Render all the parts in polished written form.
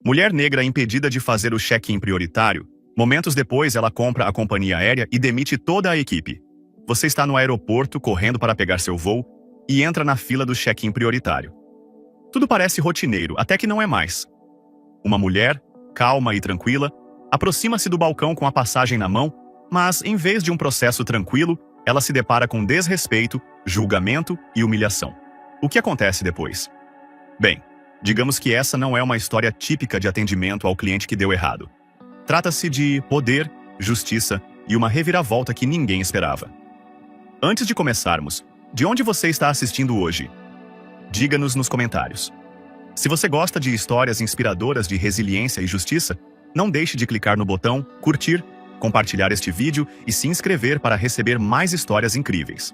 Mulher negra impedida de fazer o check-in prioritário. Momentos depois, ela compra a companhia aérea e demite toda a equipe. Você está no aeroporto, correndo para pegar seu voo, e entra na fila do check-in prioritário. Tudo parece rotineiro, até que não é mais. Uma mulher, calma e tranquila, aproxima-se do balcão com a passagem na mão, mas, em vez de um processo tranquilo, ela se depara com desrespeito, julgamento e humilhação. O que acontece depois? Bem, digamos que essa não é uma história típica de atendimento ao cliente que deu errado. Trata-se de poder, justiça e uma reviravolta que ninguém esperava. Antes de começarmos, de onde você está assistindo hoje? Diga-nos nos comentários. Se você gosta de histórias inspiradoras de resiliência e justiça, não deixe de clicar no botão curtir, compartilhar este vídeo e se inscrever para receber mais histórias incríveis.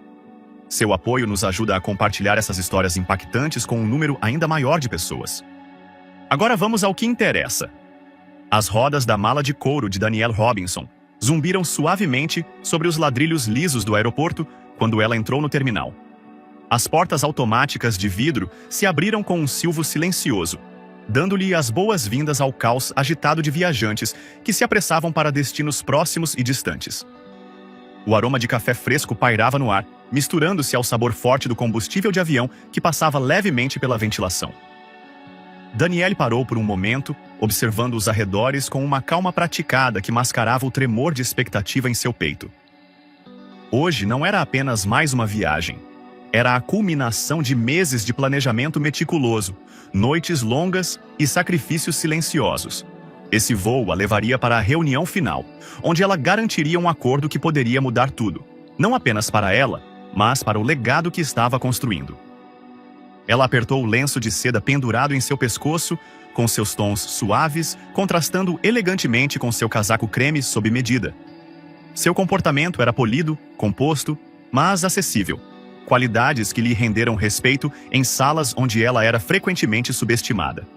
Seu apoio nos ajuda a compartilhar essas histórias impactantes com um número ainda maior de pessoas. Agora vamos ao que interessa. As rodas da mala de couro de Danielle Robinson zumbiram suavemente sobre os ladrilhos lisos do aeroporto quando ela entrou no terminal. As portas automáticas de vidro se abriram com um silvo silencioso, dando-lhe as boas-vindas ao caos agitado de viajantes que se apressavam para destinos próximos e distantes. O aroma de café fresco pairava no ar, misturando-se ao sabor forte do combustível de avião que passava levemente pela ventilação. Danielle parou por um momento, observando os arredores com uma calma praticada que mascarava o tremor de expectativa em seu peito. Hoje não era apenas mais uma viagem. Era a culminação de meses de planejamento meticuloso, noites longas e sacrifícios silenciosos. Esse voo a levaria para a reunião final, onde ela garantiria um acordo que poderia mudar tudo, não apenas para ela, mas para o legado que estava construindo. Ela apertou o lenço de seda pendurado em seu pescoço, com seus tons suaves, contrastando elegantemente com seu casaco creme sob medida. Seu comportamento era polido, composto, mas acessível. Qualidades que lhe renderam respeito em salas onde ela era frequentemente subestimada.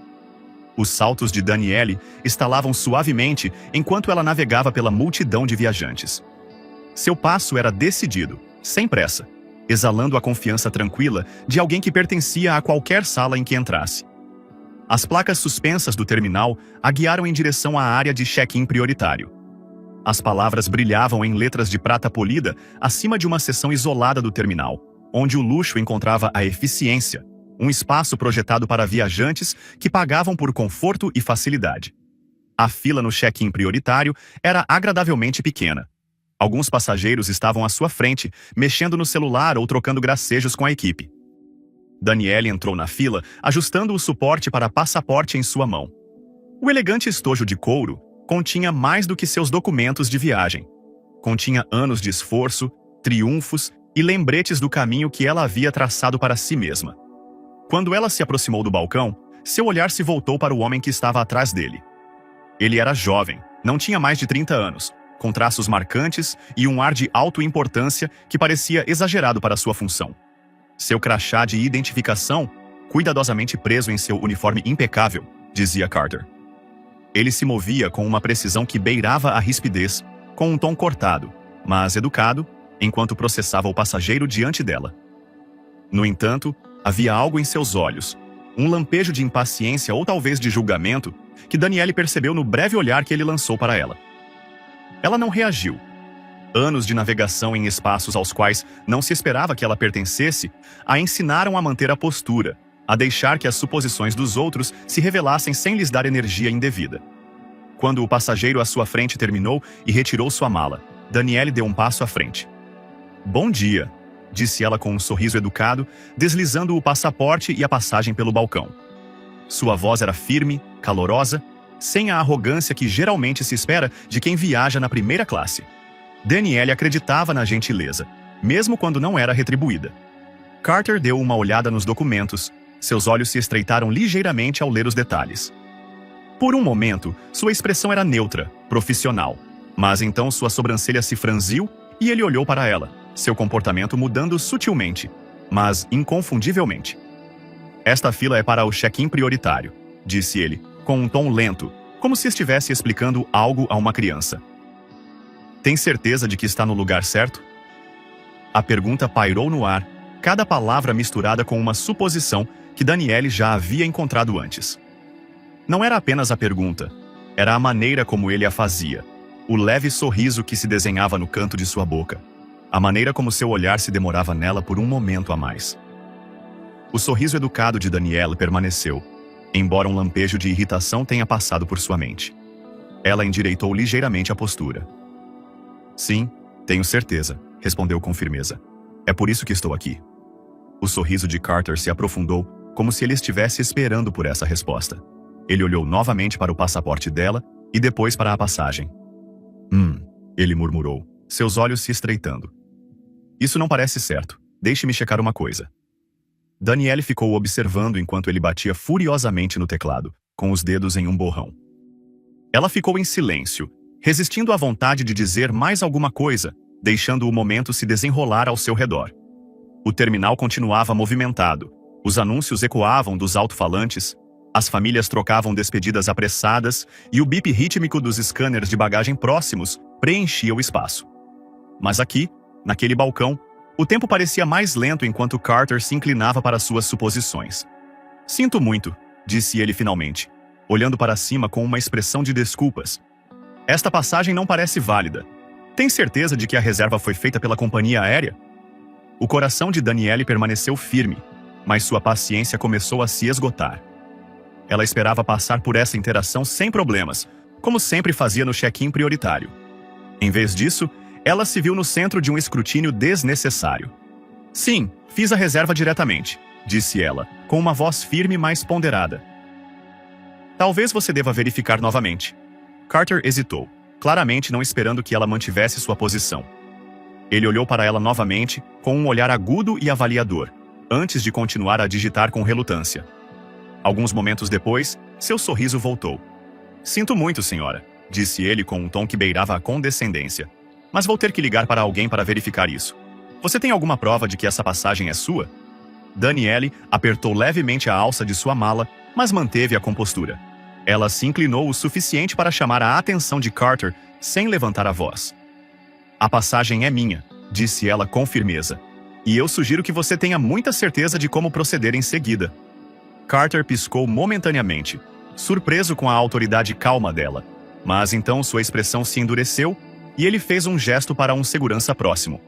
Os saltos de Danielle estalavam suavemente enquanto ela navegava pela multidão de viajantes. Seu passo era decidido, sem pressa, exalando a confiança tranquila de alguém que pertencia a qualquer sala em que entrasse. As placas suspensas do terminal a guiaram em direção à área de check-in prioritário. As palavras brilhavam em letras de prata polida acima de uma seção isolada do terminal, onde o luxo encontrava a eficiência, um espaço projetado para viajantes que pagavam por conforto e facilidade. A fila no check-in prioritário era agradavelmente pequena. Alguns passageiros estavam à sua frente, mexendo no celular ou trocando gracejos com a equipe. Danielle entrou na fila, ajustando o suporte para passaporte em sua mão. O elegante estojo de couro continha mais do que seus documentos de viagem. Continha anos de esforço, triunfos e lembretes do caminho que ela havia traçado para si mesma. Quando ela se aproximou do balcão, seu olhar se voltou para o homem que estava atrás dele. Ele era jovem, não tinha mais de 30 anos, com traços marcantes e um ar de autoimportância que parecia exagerado para sua função. Seu crachá de identificação, cuidadosamente preso em seu uniforme impecável, dizia Carter. Ele se movia com uma precisão que beirava a rispidez, com um tom cortado, mas educado, enquanto processava o passageiro diante dela. No entanto, havia algo em seus olhos, um lampejo de impaciência ou talvez de julgamento, que Danielle percebeu no breve olhar que ele lançou para ela. Ela não reagiu. Anos de navegação em espaços aos quais não se esperava que ela pertencesse a ensinaram a manter a postura, a deixar que as suposições dos outros se revelassem sem lhes dar energia indevida. Quando o passageiro à sua frente terminou e retirou sua mala, Danielle deu um passo à frente. "Bom dia", disse ela com um sorriso educado, deslizando o passaporte e a passagem pelo balcão. Sua voz era firme, calorosa, sem a arrogância que geralmente se espera de quem viaja na primeira classe. Danielle acreditava na gentileza, mesmo quando não era retribuída. Carter deu uma olhada nos documentos. Seus olhos se estreitaram ligeiramente ao ler os detalhes. Por um momento, sua expressão era neutra, profissional. Mas então sua sobrancelha se franziu e ele olhou para ela, seu comportamento mudando sutilmente, mas inconfundivelmente. "Esta fila é para o check-in prioritário", disse ele, com um tom lento, como se estivesse explicando algo a uma criança. "Tem certeza de que está no lugar certo?" A pergunta pairou no ar, cada palavra misturada com uma suposição que Danielle já havia encontrado antes. Não era apenas a pergunta, era a maneira como ele a fazia, o leve sorriso que se desenhava no canto de sua boca, a maneira como seu olhar se demorava nela por um momento a mais. O sorriso educado de Danielle permaneceu, embora um lampejo de irritação tenha passado por sua mente. Ela endireitou ligeiramente a postura. Sim, tenho certeza, respondeu com firmeza. É por isso que estou aqui. O sorriso de Carter se aprofundou, como se ele estivesse esperando por essa resposta. Ele olhou novamente para o passaporte dela e depois para a passagem. Ele murmurou, seus olhos se estreitando. Isso não parece certo. Deixe-me checar uma coisa. Danielle ficou observando enquanto ele batia furiosamente no teclado, com os dedos em um borrão. Ela ficou em silêncio, resistindo à vontade de dizer mais alguma coisa, deixando o momento se desenrolar ao seu redor. O terminal continuava movimentado, os anúncios ecoavam dos alto-falantes, as famílias trocavam despedidas apressadas e o bip rítmico dos scanners de bagagem próximos preenchia o espaço. Mas aqui, naquele balcão, o tempo parecia mais lento enquanto Carter se inclinava para suas suposições. Sinto muito, disse ele finalmente, olhando para cima com uma expressão de desculpas. Esta passagem não parece válida. Tem certeza de que a reserva foi feita pela companhia aérea? O coração de Danielle permaneceu firme, mas sua paciência começou a se esgotar. Ela esperava passar por essa interação sem problemas, como sempre fazia no check-in prioritário. Em vez disso, ela se viu no centro de um escrutínio desnecessário. Sim, fiz a reserva diretamente, disse ela, com uma voz firme mais ponderada. Talvez você deva verificar novamente. Carter hesitou, claramente não esperando que ela mantivesse sua posição. Ele olhou para ela novamente, com um olhar agudo e avaliador, antes de continuar a digitar com relutância. Alguns momentos depois, seu sorriso voltou. Sinto muito, senhora, disse ele com um tom que beirava a condescendência. Mas vou ter que ligar para alguém para verificar isso. Você tem alguma prova de que essa passagem é sua? Danielle apertou levemente a alça de sua mala, mas manteve a compostura. Ela se inclinou o suficiente para chamar a atenção de Carter sem levantar a voz. A passagem é minha, disse ela com firmeza. E eu sugiro que você tenha muita certeza de como proceder em seguida. Carter piscou momentaneamente, surpreso com a autoridade calma dela. Mas então sua expressão se endureceu e ele fez um gesto para um segurança próximo.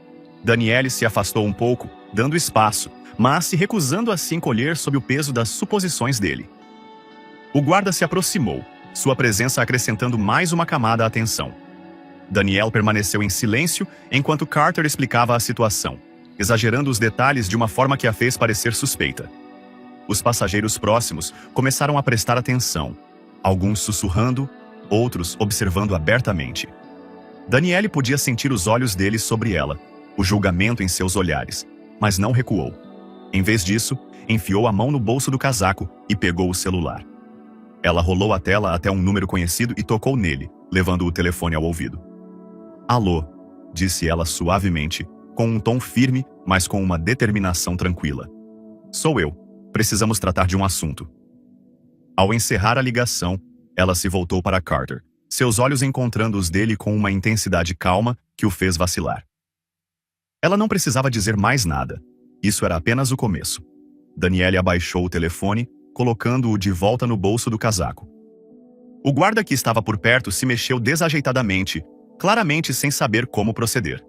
Danielle se afastou um pouco, dando espaço, mas se recusando a se encolher sob o peso das suposições dele. O guarda se aproximou, sua presença acrescentando mais uma camada à tensão. Danielle permaneceu em silêncio enquanto Carter explicava a situação, exagerando os detalhes de uma forma que a fez parecer suspeita. Os passageiros próximos começaram a prestar atenção, alguns sussurrando, outros observando abertamente. Danielle podia sentir os olhos deles sobre ela, o julgamento em seus olhares, mas não recuou. Em vez disso, enfiou a mão no bolso do casaco e pegou o celular. Ela rolou a tela até um número conhecido e tocou nele, levando o telefone ao ouvido. Alô, disse ela suavemente, com um tom firme, mas com uma determinação tranquila. Sou eu. Precisamos tratar de um assunto. Ao encerrar a ligação, ela se voltou para Carter, seus olhos encontrando os dele com uma intensidade calma que o fez vacilar. Ela não precisava dizer mais nada. Isso era apenas o começo. Danielle abaixou o telefone, colocando-o de volta no bolso do casaco. O guarda que estava por perto se mexeu desajeitadamente, claramente sem saber como proceder.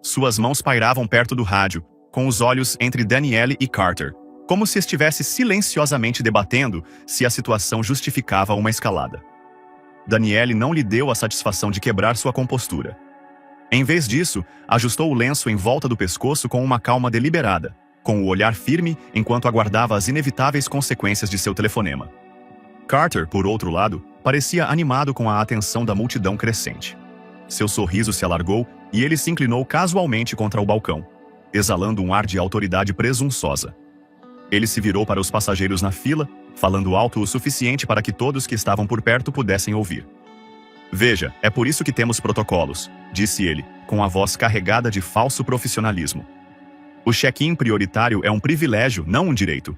Suas mãos pairavam perto do rádio, com os olhos entre Danielle e Carter, como se estivesse silenciosamente debatendo se a situação justificava uma escalada. Danielle não lhe deu a satisfação de quebrar sua compostura. Em vez disso, ajustou o lenço em volta do pescoço com uma calma deliberada, com o olhar firme enquanto aguardava as inevitáveis consequências de seu telefonema. Carter, por outro lado, parecia animado com a atenção da multidão crescente. Seu sorriso se alargou e ele se inclinou casualmente contra o balcão, exalando um ar de autoridade presunçosa. Ele se virou para os passageiros na fila, falando alto o suficiente para que todos que estavam por perto pudessem ouvir. Veja, é por isso que temos protocolos, disse ele, com a voz carregada de falso profissionalismo. O check-in prioritário é um privilégio, não um direito.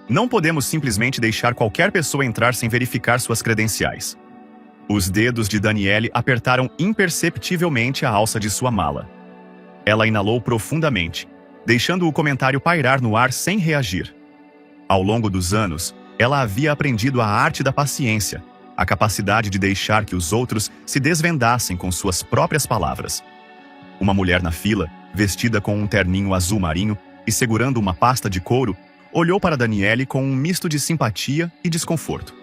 Não podemos simplesmente deixar qualquer pessoa entrar sem verificar suas credenciais. Os dedos de Danielle apertaram imperceptivelmente a alça de sua mala. Ela inalou profundamente, deixando o comentário pairar no ar sem reagir. Ao longo dos anos, ela havia aprendido a arte da paciência, a capacidade de deixar que os outros se desvendassem com suas próprias palavras. Uma mulher na fila, vestida com um terninho azul marinho e segurando uma pasta de couro, olhou para Danielle com um misto de simpatia e desconforto.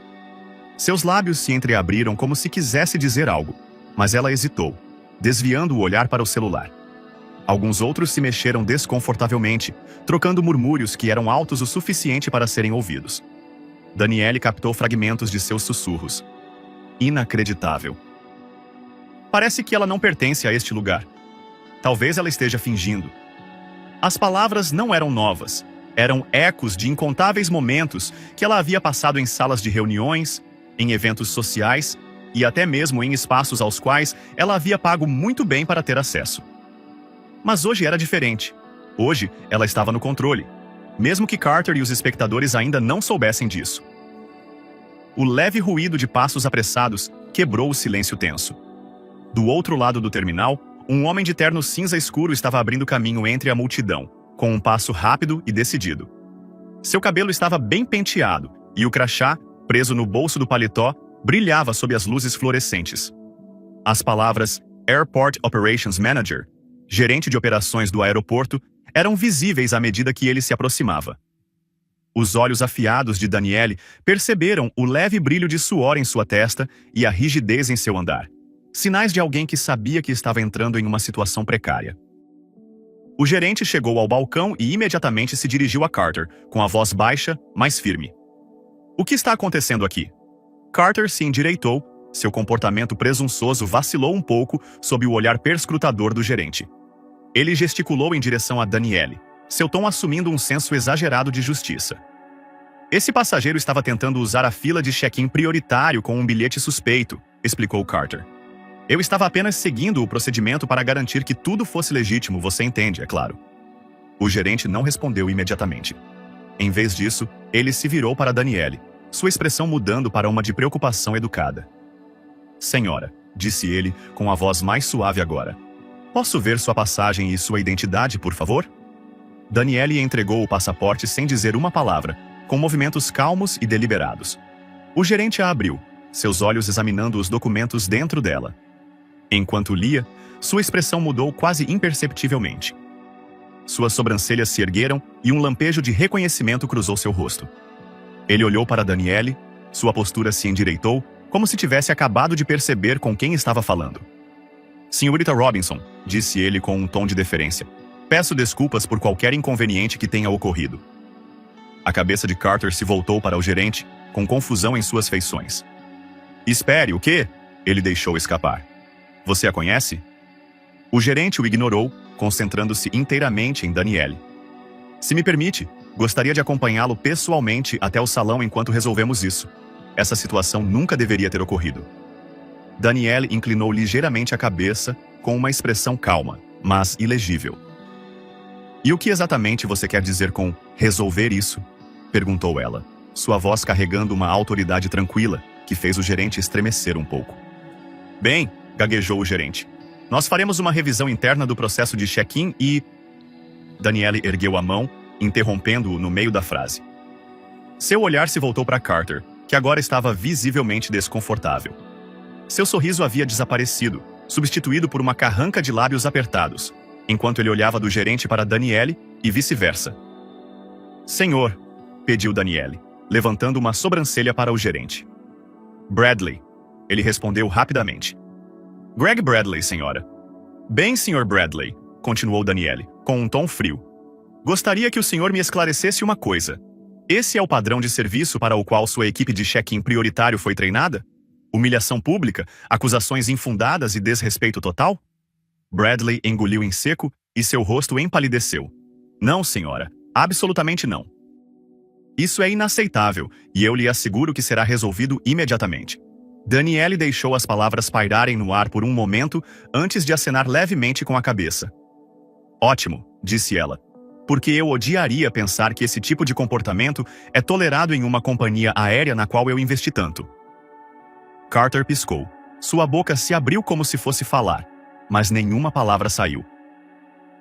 Seus lábios se entreabriram como se quisesse dizer algo, mas ela hesitou, desviando o olhar para o celular. Alguns outros se mexeram desconfortavelmente, trocando murmúrios que eram altos o suficiente para serem ouvidos. Danielle captou fragmentos de seus sussurros. Inacreditável. Parece que ela não pertence a este lugar. Talvez ela esteja fingindo. As palavras não eram novas. Eram ecos de incontáveis momentos que ela havia passado em salas de reuniões, em eventos sociais e até mesmo em espaços aos quais ela havia pago muito bem para ter acesso. Mas hoje era diferente. Hoje, ela estava no controle, mesmo que Carter e os espectadores ainda não soubessem disso. O leve ruído de passos apressados quebrou o silêncio tenso. Do outro lado do terminal, um homem de terno cinza escuro estava abrindo caminho entre a multidão, com um passo rápido e decidido. Seu cabelo estava bem penteado, e o crachá, preso no bolso do paletó, brilhava sob as luzes fluorescentes. As palavras Airport Operations Manager, gerente de operações do aeroporto, eram visíveis à medida que ele se aproximava. Os olhos afiados de Danielle perceberam o leve brilho de suor em sua testa e a rigidez em seu andar. Sinais de alguém que sabia que estava entrando em uma situação precária. O gerente chegou ao balcão e imediatamente se dirigiu a Carter, com a voz baixa, mas firme. O que está acontecendo aqui? Carter se endireitou, seu comportamento presunçoso vacilou um pouco sob o olhar perscrutador do gerente. Ele gesticulou em direção a Danielle, seu tom assumindo um senso exagerado de justiça. Esse passageiro estava tentando usar a fila de check-in prioritário com um bilhete suspeito, explicou Carter. Eu estava apenas seguindo o procedimento para garantir que tudo fosse legítimo, você entende, é claro. O gerente não respondeu imediatamente. Em vez disso, ele se virou para Danielle, sua expressão mudando para uma de preocupação educada. Senhora, disse ele, com a voz mais suave agora. Posso ver sua passagem e sua identidade, por favor? Danielle entregou o passaporte sem dizer uma palavra, com movimentos calmos e deliberados. O gerente a abriu, seus olhos examinando os documentos dentro dela. Enquanto lia, sua expressão mudou quase imperceptivelmente. Suas sobrancelhas se ergueram e um lampejo de reconhecimento cruzou seu rosto. Ele olhou para Danielle, sua postura se endireitou, como se tivesse acabado de perceber com quem estava falando. Senhorita Robinson, disse ele com um tom de deferência. Peço desculpas por qualquer inconveniente que tenha ocorrido. A cabeça de Carter se voltou para o gerente, com confusão em suas feições. Espere, o quê? Ele deixou escapar. Você a conhece? O gerente o ignorou, concentrando-se inteiramente em Danielle. Se me permite, gostaria de acompanhá-lo pessoalmente até o salão enquanto resolvemos isso. Essa situação nunca deveria ter ocorrido. Danielle inclinou ligeiramente a cabeça, com uma expressão calma, mas ilegível. E o que exatamente você quer dizer com resolver isso? Perguntou ela, sua voz carregando uma autoridade tranquila, que fez o gerente estremecer um pouco. Bem, gaguejou o gerente. Nós faremos uma revisão interna do processo de check-in e... Danielle ergueu a mão, interrompendo-o no meio da frase. Seu olhar se voltou para Carter, que agora estava visivelmente desconfortável. Seu sorriso havia desaparecido, substituído por uma carranca de lábios apertados, enquanto ele olhava do gerente para Danielle e vice-versa. Senhor, pediu Danielle, levantando uma sobrancelha para o gerente. Bradley, ele respondeu rapidamente. Greg Bradley, senhora. Bem, Sr. Bradley, continuou Danielle, com um tom frio. Gostaria que o senhor me esclarecesse uma coisa. Esse é o padrão de serviço para o qual sua equipe de check-in prioritário foi treinada? Humilhação pública, acusações infundadas e desrespeito total? Bradley engoliu em seco e seu rosto empalideceu. Não, senhora, absolutamente não. Isso é inaceitável e eu lhe asseguro que será resolvido imediatamente. Danielle deixou as palavras pairarem no ar por um momento antes de acenar levemente com a cabeça. Ótimo, disse ela, porque eu odiaria pensar que esse tipo de comportamento é tolerado em uma companhia aérea na qual eu investi tanto. Carter piscou. Sua boca se abriu como se fosse falar, mas nenhuma palavra saiu.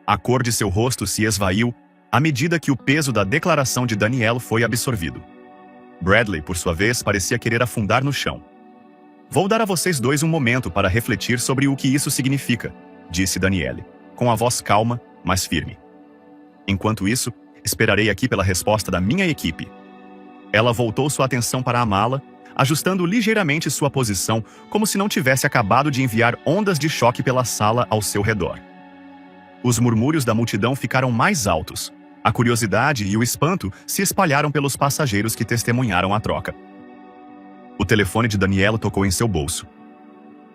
A cor de seu rosto se esvaiu à medida que o peso da declaração de Danielle foi absorvido. Bradley, por sua vez, parecia querer afundar no chão. "Vou dar a vocês dois um momento para refletir sobre o que isso significa", disse Danielle, com a voz calma, mas firme. "Enquanto isso, esperarei aqui pela resposta da minha equipe." Ela voltou sua atenção para a mala, ajustando ligeiramente sua posição, como se não tivesse acabado de enviar ondas de choque pela sala ao seu redor. Os murmúrios da multidão ficaram mais altos. A curiosidade e o espanto se espalharam pelos passageiros que testemunharam a troca. O telefone de Daniela tocou em seu bolso.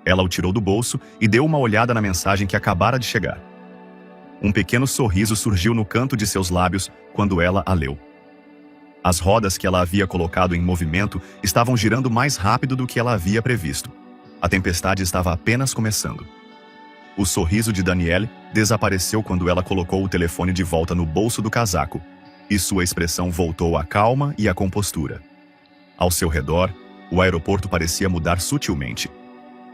Ela o tirou do bolso e deu uma olhada na mensagem que acabara de chegar. Um pequeno sorriso surgiu no canto de seus lábios quando ela a leu. As rodas que ela havia colocado em movimento estavam girando mais rápido do que ela havia previsto. A tempestade estava apenas começando. O sorriso de Danielle desapareceu quando ela colocou o telefone de volta no bolso do casaco, e sua expressão voltou à calma e à compostura. Ao seu redor, o aeroporto parecia mudar sutilmente.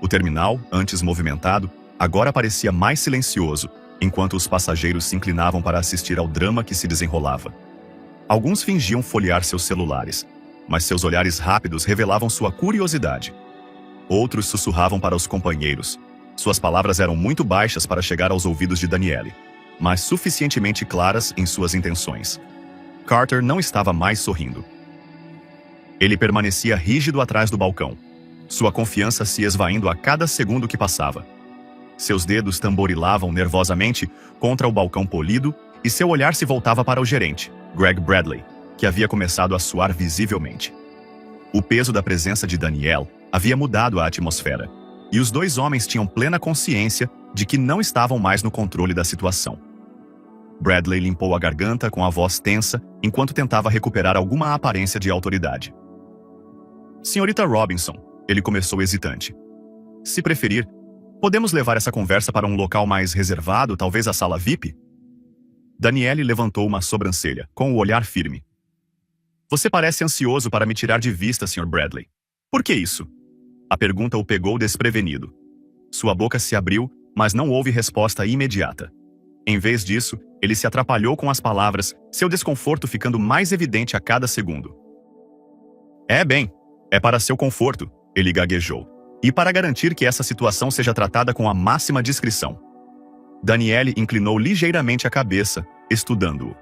O terminal, antes movimentado, agora parecia mais silencioso, enquanto os passageiros se inclinavam para assistir ao drama que se desenrolava. Alguns fingiam folhear seus celulares, mas seus olhares rápidos revelavam sua curiosidade. Outros sussurravam para os companheiros. Suas palavras eram muito baixas para chegar aos ouvidos de Danielle, mas suficientemente claras em suas intenções. Carter não estava mais sorrindo. Ele permanecia rígido atrás do balcão, sua confiança se esvaindo a cada segundo que passava. Seus dedos tamborilavam nervosamente contra o balcão polido e seu olhar se voltava para o gerente, Greg Bradley, que havia começado a suar visivelmente. O peso da presença de Danielle havia mudado a atmosfera, e os dois homens tinham plena consciência de que não estavam mais no controle da situação. Bradley limpou a garganta com a voz tensa enquanto tentava recuperar alguma aparência de autoridade. "Senhorita Robinson", ele começou hesitante. "Se preferir, podemos levar essa conversa para um local mais reservado, talvez a sala VIP?" Danielle levantou uma sobrancelha, com o olhar firme. "Você parece ansioso para me tirar de vista, Sr. Bradley. Por que isso?" A pergunta o pegou desprevenido. Sua boca se abriu, mas não houve resposta imediata. Em vez disso, ele se atrapalhou com as palavras, seu desconforto ficando mais evidente a cada segundo. É para seu conforto", ele gaguejou, "e para garantir que essa situação seja tratada com a máxima discrição." Danielle inclinou ligeiramente a cabeça, estudando-o.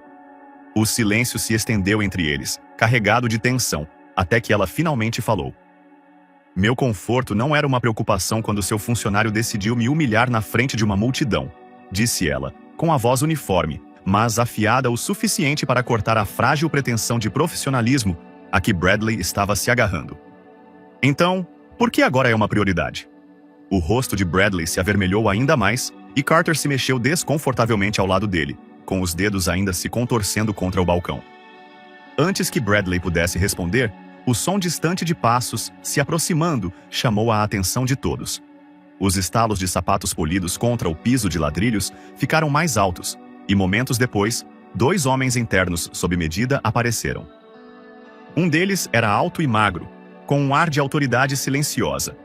O silêncio se estendeu entre eles, carregado de tensão, até que ela finalmente falou. "Meu conforto não era uma preocupação quando seu funcionário decidiu me humilhar na frente de uma multidão", disse ela, com a voz uniforme, mas afiada o suficiente para cortar a frágil pretensão de profissionalismo a que Bradley estava se agarrando. "Então, por que agora é uma prioridade?" O rosto de Bradley se avermelhou ainda mais e Carter se mexeu desconfortavelmente ao lado dele, com os dedos ainda se contorcendo contra o balcão. Antes que Bradley pudesse responder, o som distante de passos, se aproximando, chamou a atenção de todos. Os estalos de sapatos polidos contra o piso de ladrilhos ficaram mais altos, e momentos depois, dois homens internos sob medida apareceram. Um deles era alto e magro, com um ar de autoridade silenciosa.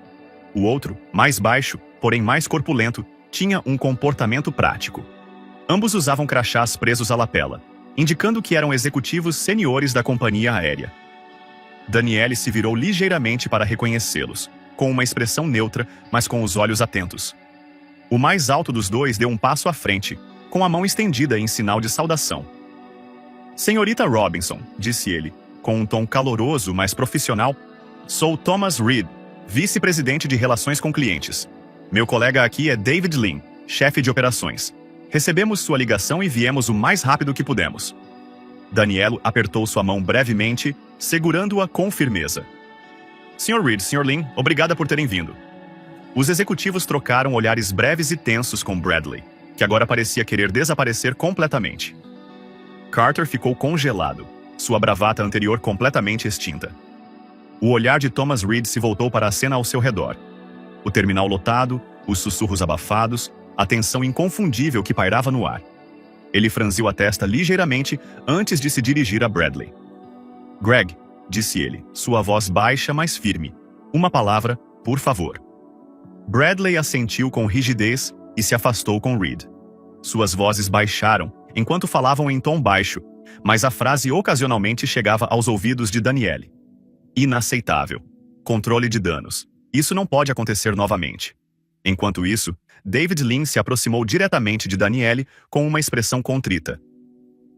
O outro, mais baixo, porém mais corpulento, tinha um comportamento prático. Ambos usavam crachás presos à lapela, indicando que eram executivos seniores da companhia aérea. Danielle se virou ligeiramente para reconhecê-los, com uma expressão neutra, mas com os olhos atentos. O mais alto dos dois deu um passo à frente, com a mão estendida em sinal de saudação. "Senhorita Robinson", disse ele, com um tom caloroso, mas profissional, "sou Thomas Reed, vice-presidente de Relações com Clientes. Meu colega aqui é David Lin, chefe de operações. Recebemos sua ligação e viemos o mais rápido que pudemos." Danielle apertou sua mão brevemente, segurando-a com firmeza. "Sr. Reed, Sr. Lin, obrigada por terem vindo." Os executivos trocaram olhares breves e tensos com Bradley, que agora parecia querer desaparecer completamente. Carter ficou congelado, sua bravata anterior completamente extinta. O olhar de Thomas Reed se voltou para a cena ao seu redor. O terminal lotado, os sussurros abafados, a tensão inconfundível que pairava no ar. Ele franziu a testa ligeiramente antes de se dirigir a Bradley. "Greg", disse ele, sua voz baixa, mas firme. "Uma palavra, por favor." Bradley assentiu com rigidez e se afastou com Reed. Suas vozes baixaram, enquanto falavam em tom baixo, mas a frase ocasionalmente chegava aos ouvidos de Danielle. Inaceitável. Controle de danos. Isso não pode acontecer novamente. Enquanto isso, David Lin se aproximou diretamente de Danielle com uma expressão contrita.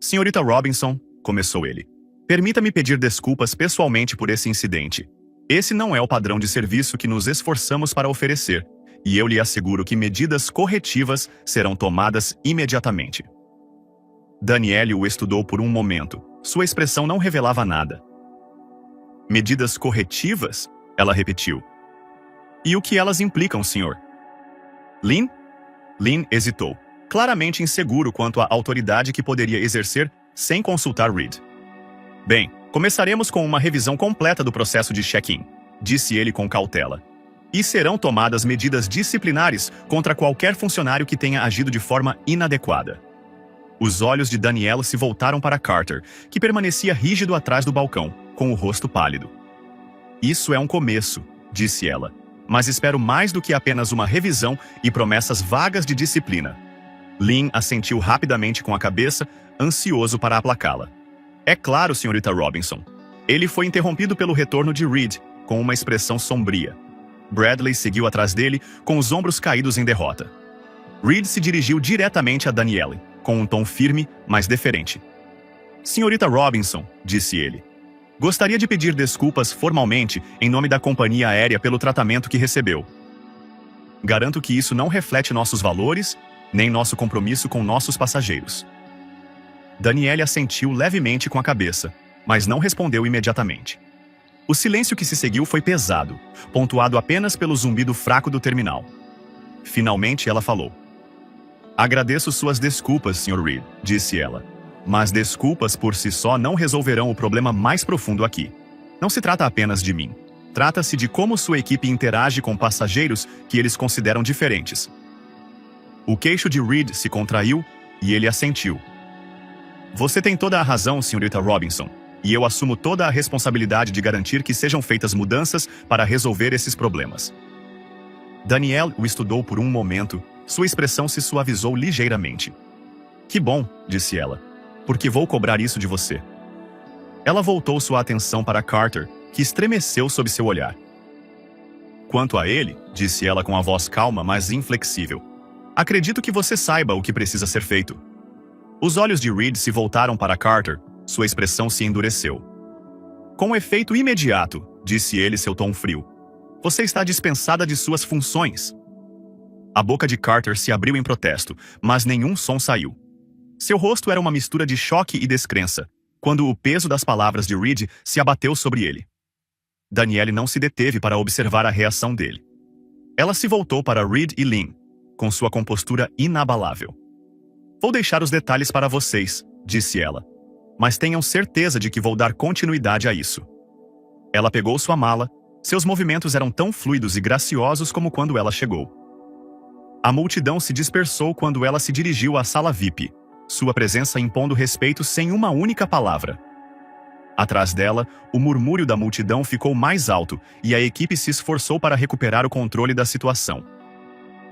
Senhorita Robinson, começou ele. Permita-me pedir desculpas pessoalmente por esse incidente. Esse não é o padrão de serviço que nos esforçamos para oferecer, e eu lhe asseguro que medidas corretivas serão tomadas imediatamente. Danielle o estudou por um momento. Sua expressão não revelava nada. Medidas corretivas? Ela repetiu. E o que elas implicam, senhor? Lin? Lin hesitou, claramente inseguro quanto à autoridade que poderia exercer sem consultar Reed. Bem, começaremos com uma revisão completa do processo de check-in, disse ele com cautela. E serão tomadas medidas disciplinares contra qualquer funcionário que tenha agido de forma inadequada. Os olhos de Danielle se voltaram para Carter, que permanecia rígido atrás do balcão, com o rosto pálido. Isso é um começo, disse ela, mas espero mais do que apenas uma revisão e promessas vagas de disciplina. Lin assentiu rapidamente com a cabeça, ansioso para aplacá-la. É claro, senhorita Robinson. Ele foi interrompido pelo retorno de Reed, com uma expressão sombria. Bradley seguiu atrás dele, com os ombros caídos em derrota. Reed se dirigiu diretamente a Danielle, com um tom firme, mas deferente. Senhorita Robinson, disse ele. Gostaria de pedir desculpas formalmente em nome da companhia aérea pelo tratamento que recebeu. Garanto que isso não reflete nossos valores, nem nosso compromisso com nossos passageiros. Danielle assentiu levemente com a cabeça, mas não respondeu imediatamente. O silêncio que se seguiu foi pesado, pontuado apenas pelo zumbido fraco do terminal. Finalmente ela falou. Agradeço suas desculpas, Sr. Reed, disse ela. Mas desculpas por si só não resolverão o problema mais profundo aqui. Não se trata apenas de mim. Trata-se de como sua equipe interage com passageiros que eles consideram diferentes. O queixo de Reed se contraiu e ele assentiu. Você tem toda a razão, senhorita Robinson, e eu assumo toda a responsabilidade de garantir que sejam feitas mudanças para resolver esses problemas. Danielle o estudou por um momento, sua expressão se suavizou ligeiramente. Que bom, disse ela, porque vou cobrar isso de você. Ela voltou sua atenção para Carter, que estremeceu sob seu olhar. Quanto a ele, disse ela com a voz calma, mas inflexível, acredito que você saiba o que precisa ser feito. Os olhos de Reed se voltaram para Carter, sua expressão se endureceu. Com efeito imediato, disse ele seu tom frio. Você está dispensada de suas funções. A boca de Carter se abriu em protesto, mas nenhum som saiu. Seu rosto era uma mistura de choque e descrença, quando o peso das palavras de Reed se abateu sobre ele. Danielle não se deteve para observar a reação dele. Ela se voltou para Reed e Lin, com sua compostura inabalável. Vou deixar os detalhes para vocês, disse ela. Mas tenham certeza de que vou dar continuidade a isso. Ela pegou sua mala, seus movimentos eram tão fluidos e graciosos como quando ela chegou. A multidão se dispersou quando ela se dirigiu à sala VIP, sua presença impondo respeito sem uma única palavra. Atrás dela, o murmúrio da multidão ficou mais alto e a equipe se esforçou para recuperar o controle da situação.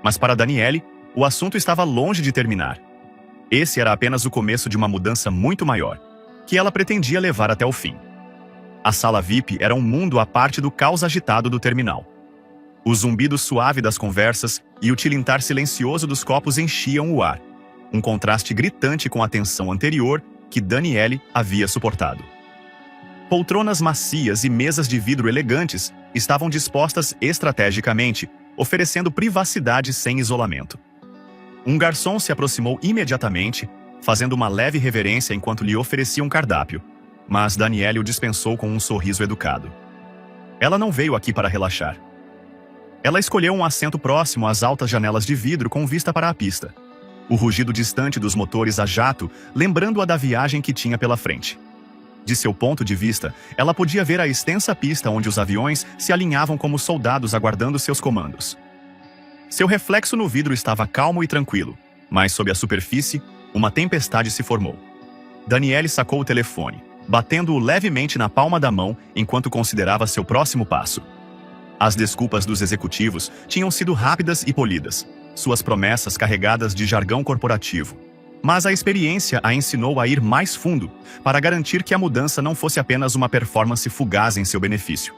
Mas para Danielle, o assunto estava longe de terminar. Esse era apenas o começo de uma mudança muito maior, que ela pretendia levar até o fim. A sala VIP era um mundo à parte do caos agitado do terminal. O zumbido suave das conversas e o tilintar silencioso dos copos enchiam o ar, um contraste gritante com a tensão anterior que Danielle havia suportado. Poltronas macias e mesas de vidro elegantes estavam dispostas estrategicamente, oferecendo privacidade sem isolamento. Um garçom se aproximou imediatamente, fazendo uma leve reverência enquanto lhe oferecia um cardápio, mas Danielle o dispensou com um sorriso educado. Ela não veio aqui para relaxar. Ela escolheu um assento próximo às altas janelas de vidro com vista para a pista, o rugido distante dos motores a jato lembrando-a da viagem que tinha pela frente. De seu ponto de vista, ela podia ver a extensa pista onde os aviões se alinhavam como soldados aguardando seus comandos. Seu reflexo no vidro estava calmo e tranquilo, mas sob a superfície, uma tempestade se formou. Danielle sacou o telefone, batendo-o levemente na palma da mão enquanto considerava seu próximo passo. As desculpas dos executivos tinham sido rápidas e polidas, suas promessas carregadas de jargão corporativo. Mas a experiência a ensinou a ir mais fundo, para garantir que a mudança não fosse apenas uma performance fugaz em seu benefício.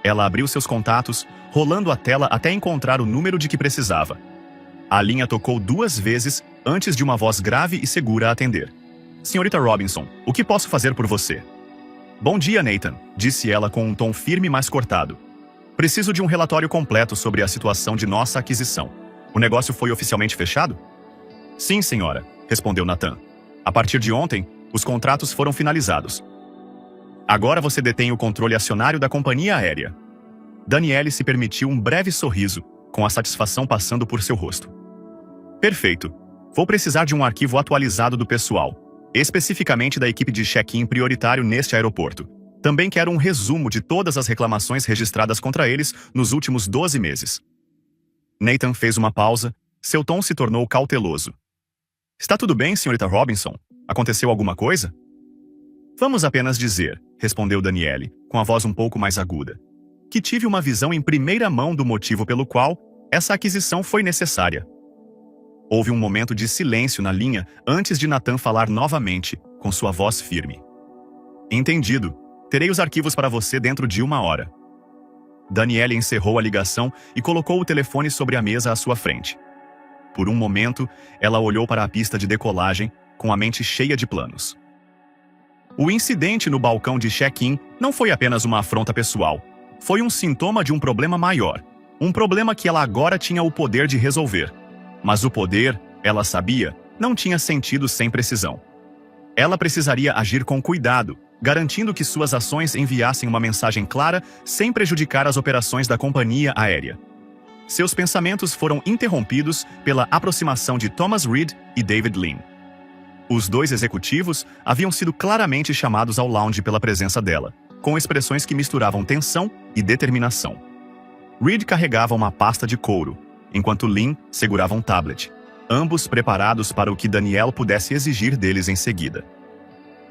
Ela abriu seus contatos, rolando a tela até encontrar o número de que precisava. A linha tocou 2 vezes antes de uma voz grave e segura atender. Senhorita Robinson, o que posso fazer por você? Bom dia, Nathan, disse ela com um tom firme mas cortado. Preciso de um relatório completo sobre a situação de nossa aquisição. O negócio foi oficialmente fechado? Sim, senhora, respondeu Nathan. A partir de ontem, os contratos foram finalizados. Agora você detém o controle acionário da companhia aérea. Danielle se permitiu um breve sorriso, com a satisfação passando por seu rosto. Perfeito. Vou precisar de um arquivo atualizado do pessoal, especificamente da equipe de check-in prioritário neste aeroporto. Também quero um resumo de todas as reclamações registradas contra eles nos últimos 12 meses. Nathan fez uma pausa, seu tom se tornou cauteloso. Está tudo bem, senhorita Robinson? Aconteceu alguma coisa? Vamos apenas dizer, respondeu Danielle, com a voz um pouco mais aguda, que tive uma visão em primeira mão do motivo pelo qual essa aquisição foi necessária. Houve um momento de silêncio na linha antes de Nathan falar novamente, com sua voz firme. Entendido. Terei os arquivos para você dentro de 1 hora. Danielle encerrou a ligação e colocou o telefone sobre a mesa à sua frente. Por um momento, ela olhou para a pista de decolagem, com a mente cheia de planos. O incidente no balcão de check-in não foi apenas uma afronta pessoal. Foi um sintoma de um problema maior. Um problema que ela agora tinha o poder de resolver. Mas o poder, ela sabia, não tinha sentido sem precisão. Ela precisaria agir com cuidado, garantindo que suas ações enviassem uma mensagem clara sem prejudicar as operações da companhia aérea. Seus pensamentos foram interrompidos pela aproximação de Thomas Reed e David Lean. Os 2 executivos haviam sido claramente chamados ao lounge pela presença dela, com expressões que misturavam tensão e determinação. Reed carregava uma pasta de couro, enquanto Lean segurava um tablet, ambos preparados para o que Danielle pudesse exigir deles em seguida.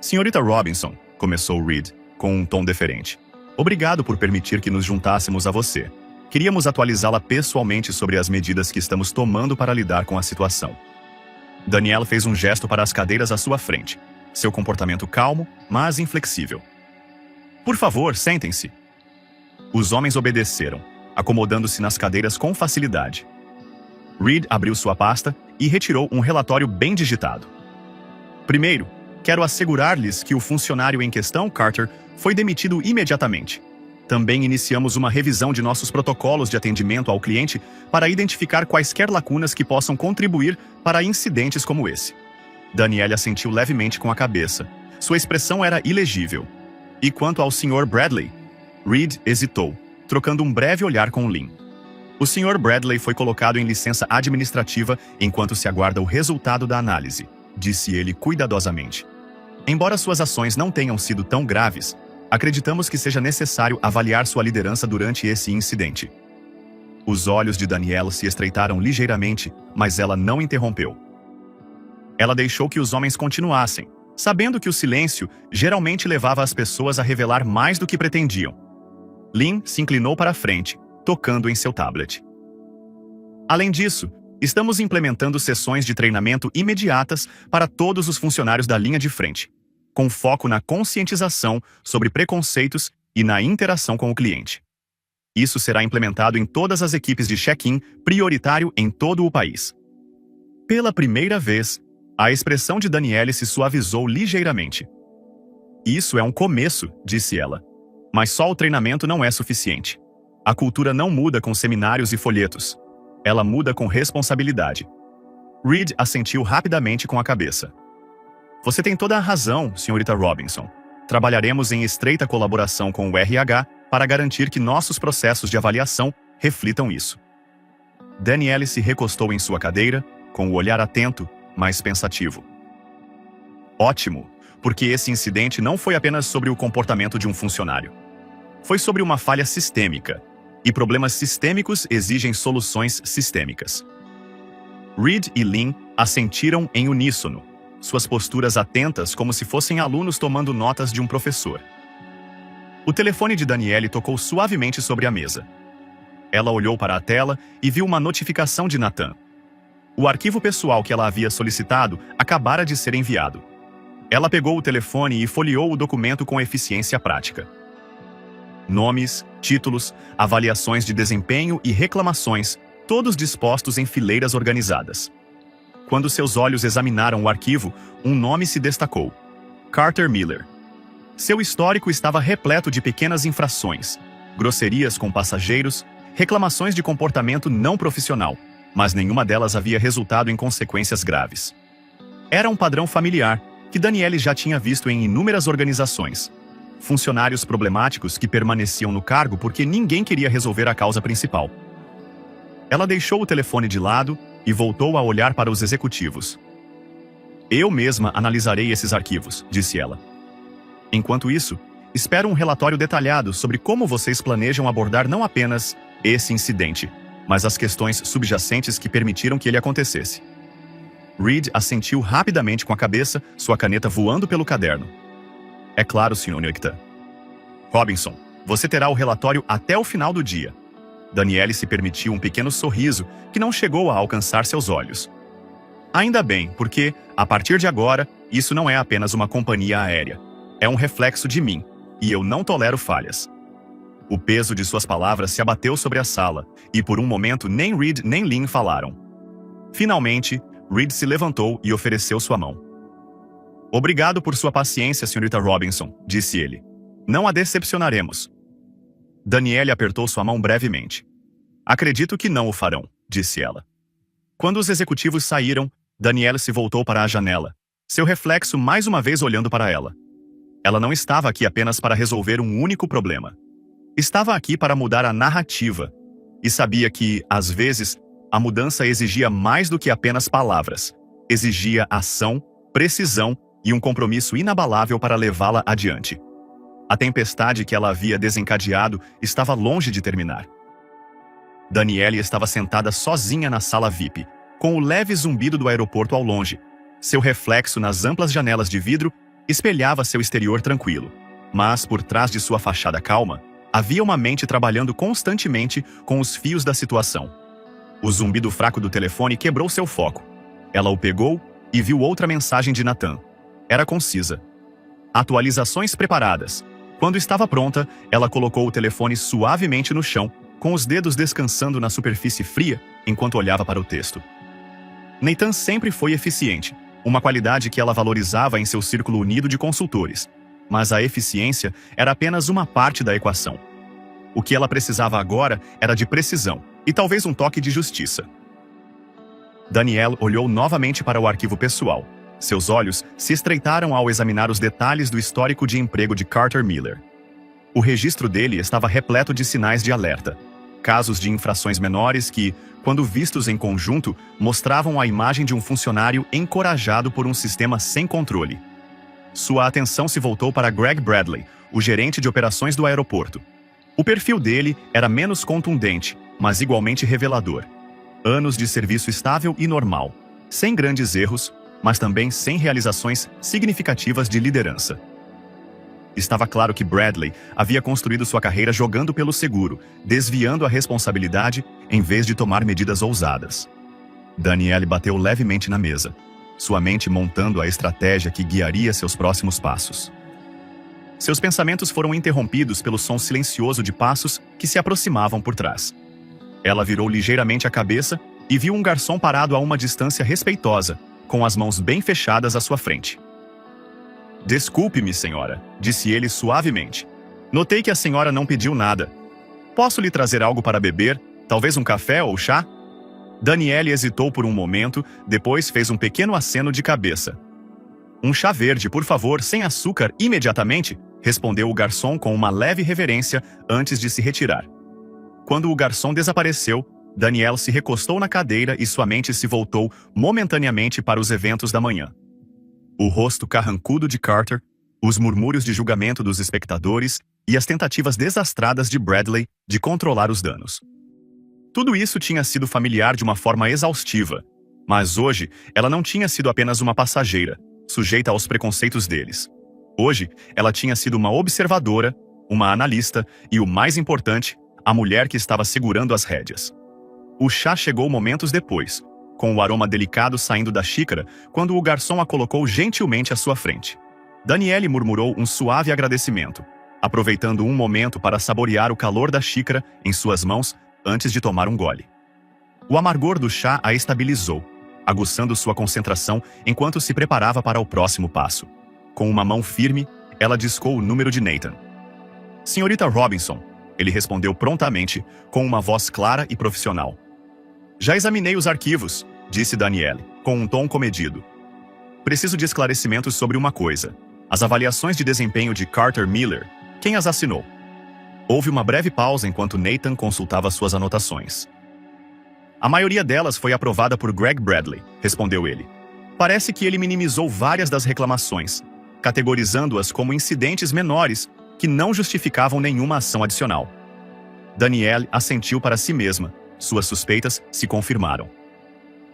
Senhorita Robinson, começou Reed, com um tom deferente. Obrigado por permitir que nos juntássemos a você. Queríamos atualizá-la pessoalmente sobre as medidas que estamos tomando para lidar com a situação. Danielle fez um gesto para as cadeiras à sua frente, seu comportamento calmo, mas inflexível. Por favor, sentem-se. Os homens obedeceram, acomodando-se nas cadeiras com facilidade. Reed abriu sua pasta e retirou um relatório bem digitado. Primeiro, quero assegurar-lhes que o funcionário em questão, Carter, foi demitido imediatamente. Também iniciamos uma revisão de nossos protocolos de atendimento ao cliente para identificar quaisquer lacunas que possam contribuir para incidentes como esse. Danielle assentiu levemente com a cabeça. Sua expressão era ilegível. E quanto ao Sr. Bradley? Reed hesitou, trocando um breve olhar com Lean. O Sr. Bradley foi colocado em licença administrativa enquanto se aguarda o resultado da análise, disse ele cuidadosamente. Embora suas ações não tenham sido tão graves, acreditamos que seja necessário avaliar sua liderança durante esse incidente. Os olhos de Danielle se estreitaram ligeiramente, mas ela não interrompeu. Ela deixou que os homens continuassem, sabendo que o silêncio geralmente levava as pessoas a revelar mais do que pretendiam. Lean se inclinou para a frente, tocando em seu tablet. Além disso, estamos implementando sessões de treinamento imediatas para todos os funcionários da linha de frente, com foco na conscientização sobre preconceitos e na interação com o cliente. Isso será implementado em todas as equipes de check-in prioritário em todo o país. Pela primeira vez, a expressão de Danielle se suavizou ligeiramente. Isso é um começo, disse ela. Mas só o treinamento não é suficiente. A cultura não muda com seminários e folhetos. Ela muda com responsabilidade. Reed assentiu rapidamente com a cabeça. Você tem toda a razão, senhorita Robinson. Trabalharemos em estreita colaboração com o RH para garantir que nossos processos de avaliação reflitam isso. Danielle se recostou em sua cadeira, com o olhar atento, mas pensativo. Ótimo, porque esse incidente não foi apenas sobre o comportamento de um funcionário. Foi sobre uma falha sistêmica, e problemas sistêmicos exigem soluções sistêmicas. Reed e Lean assentiram em uníssono, suas posturas atentas como se fossem alunos tomando notas de um professor. O telefone de Danielle tocou suavemente sobre a mesa. Ela olhou para a tela e viu uma notificação de Nathan. O arquivo pessoal que ela havia solicitado acabara de ser enviado. Ela pegou o telefone e folheou o documento com eficiência prática. Nomes, títulos, avaliações de desempenho e reclamações, todos dispostos em fileiras organizadas. Quando seus olhos examinaram o arquivo, um nome se destacou: Carter Miller. Seu histórico estava repleto de pequenas infrações, grosserias com passageiros, reclamações de comportamento não profissional, mas nenhuma delas havia resultado em consequências graves. Era um padrão familiar que Danielle já tinha visto em inúmeras organizações. Funcionários problemáticos que permaneciam no cargo porque ninguém queria resolver a causa principal. Ela deixou o telefone de lado e voltou a olhar para os executivos. Eu mesma analisarei esses arquivos, disse ela. Enquanto isso, espero um relatório detalhado sobre como vocês planejam abordar não apenas esse incidente, mas as questões subjacentes que permitiram que ele acontecesse. Reed assentiu rapidamente com a cabeça, sua caneta voando pelo caderno. É claro, Sr. Nukta. Robinson, você terá o relatório até o final do dia. Danielle se permitiu um pequeno sorriso que não chegou a alcançar seus olhos. Ainda bem, porque, a partir de agora, isso não é apenas uma companhia aérea. É um reflexo de mim, e eu não tolero falhas. O peso de suas palavras se abateu sobre a sala, e por um momento nem Reed nem Lynn falaram. Finalmente, Reed se levantou e ofereceu sua mão. Obrigado por sua paciência, Sra. Robinson, disse ele. Não a decepcionaremos. Danielle apertou sua mão brevemente. Acredito que não o farão, disse ela. Quando os executivos saíram, Danielle se voltou para a janela, seu reflexo mais uma vez olhando para ela. Ela não estava aqui apenas para resolver um único problema. Estava aqui para mudar a narrativa, e sabia que, às vezes, a mudança exigia mais do que apenas palavras. Exigia ação, precisão e um compromisso inabalável para levá-la adiante. A tempestade que ela havia desencadeado estava longe de terminar. Danielle estava sentada sozinha na sala VIP, com o leve zumbido do aeroporto ao longe. Seu reflexo nas amplas janelas de vidro espelhava seu exterior tranquilo. Mas, por trás de sua fachada calma, havia uma mente trabalhando constantemente com os fios da situação. O zumbido fraco do telefone quebrou seu foco. Ela o pegou e viu outra mensagem de Nathan. Era concisa. Atualizações preparadas. Quando estava pronta, ela colocou o telefone suavemente no chão, com os dedos descansando na superfície fria, enquanto olhava para o texto. Nathan sempre foi eficiente, uma qualidade que ela valorizava em seu círculo unido de consultores. Mas a eficiência era apenas uma parte da equação. O que ela precisava agora era de precisão, e talvez um toque de justiça. Danielle olhou novamente para o arquivo pessoal. Seus olhos se estreitaram ao examinar os detalhes do histórico de emprego de Carter Miller. O registro dele estava repleto de sinais de alerta. Casos de infrações menores que, quando vistos em conjunto, mostravam a imagem de um funcionário encorajado por um sistema sem controle. Sua atenção se voltou para Greg Bradley, o gerente de operações do aeroporto. O perfil dele era menos contundente, mas igualmente revelador. Anos de serviço estável e normal, sem grandes erros, mas também sem realizações significativas de liderança. Estava claro que Bradley havia construído sua carreira jogando pelo seguro, desviando a responsabilidade em vez de tomar medidas ousadas. Danielle bateu levemente na mesa, sua mente montando a estratégia que guiaria seus próximos passos. Seus pensamentos foram interrompidos pelo som silencioso de passos que se aproximavam por trás. Ela virou ligeiramente a cabeça e viu um garçom parado a uma distância respeitosa, com as mãos bem fechadas à sua frente. Desculpe-me, senhora, disse ele suavemente. Notei que a senhora não pediu nada. Posso lhe trazer algo para beber? Talvez um café ou chá? Danielle hesitou por um momento, depois fez um pequeno aceno de cabeça. Um chá verde, por favor, sem açúcar, imediatamente, respondeu o garçom com uma leve reverência antes de se retirar. Quando o garçom desapareceu, Danielle se recostou na cadeira e sua mente se voltou momentaneamente para os eventos da manhã. O rosto carrancudo de Carter, os murmúrios de julgamento dos espectadores e as tentativas desastradas de Bradley de controlar os danos. Tudo isso tinha sido familiar de uma forma exaustiva, mas hoje ela não tinha sido apenas uma passageira, sujeita aos preconceitos deles. Hoje, ela tinha sido uma observadora, uma analista e, o mais importante, a mulher que estava segurando as rédeas. O chá chegou momentos depois, com o aroma delicado saindo da xícara quando o garçom a colocou gentilmente à sua frente. Danielle murmurou um suave agradecimento, aproveitando um momento para saborear o calor da xícara em suas mãos antes de tomar um gole. O amargor do chá a estabilizou, aguçando sua concentração enquanto se preparava para o próximo passo. Com uma mão firme, ela discou o número de Nathan. Senhorita Robinson, ele respondeu prontamente, com uma voz clara e profissional. Já examinei os arquivos, disse Danielle, com um tom comedido. Preciso de esclarecimentos sobre uma coisa. As avaliações de desempenho de Carter Miller, quem as assinou? Houve uma breve pausa enquanto Nathan consultava suas anotações. A maioria delas foi aprovada por Greg Bradley, respondeu ele. Parece que ele minimizou várias das reclamações, categorizando-as como incidentes menores que não justificavam nenhuma ação adicional. Danielle assentiu para si mesma. Suas suspeitas se confirmaram.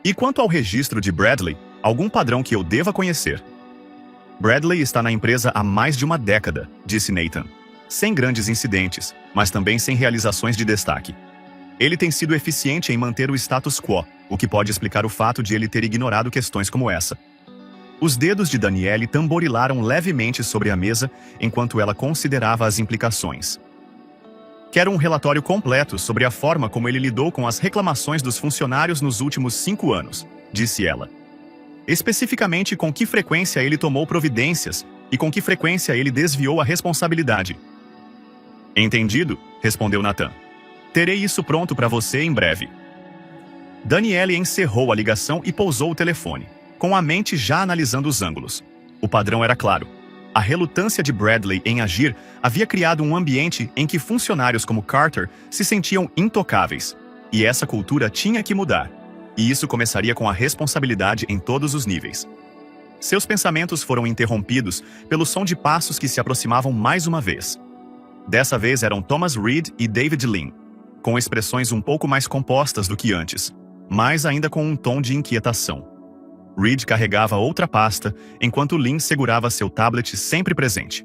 E quanto ao registro de Bradley, algum padrão que eu deva conhecer? Bradley está na empresa há mais de uma década, disse Nathan. Sem grandes incidentes, mas também sem realizações de destaque. Ele tem sido eficiente em manter o status quo, o que pode explicar o fato de ele ter ignorado questões como essa. Os dedos de Danielle tamborilaram levemente sobre a mesa enquanto ela considerava as implicações. Quero um relatório completo sobre a forma como ele lidou com as reclamações dos funcionários nos últimos 5 anos, disse ela. Especificamente com que frequência ele tomou providências e com que frequência ele desviou a responsabilidade. Entendido, respondeu Nathan. Terei isso pronto para você em breve. Danielle encerrou a ligação e pousou o telefone, com a mente já analisando os ângulos. O padrão era claro. A relutância de Bradley em agir havia criado um ambiente em que funcionários como Carter se sentiam intocáveis, e essa cultura tinha que mudar, e isso começaria com a responsabilidade em todos os níveis. Seus pensamentos foram interrompidos pelo som de passos que se aproximavam mais uma vez. Dessa vez eram Thomas Reed e David Lin, com expressões um pouco mais compostas do que antes, mas ainda com um tom de inquietação. Reed carregava outra pasta, enquanto Lin segurava seu tablet sempre presente.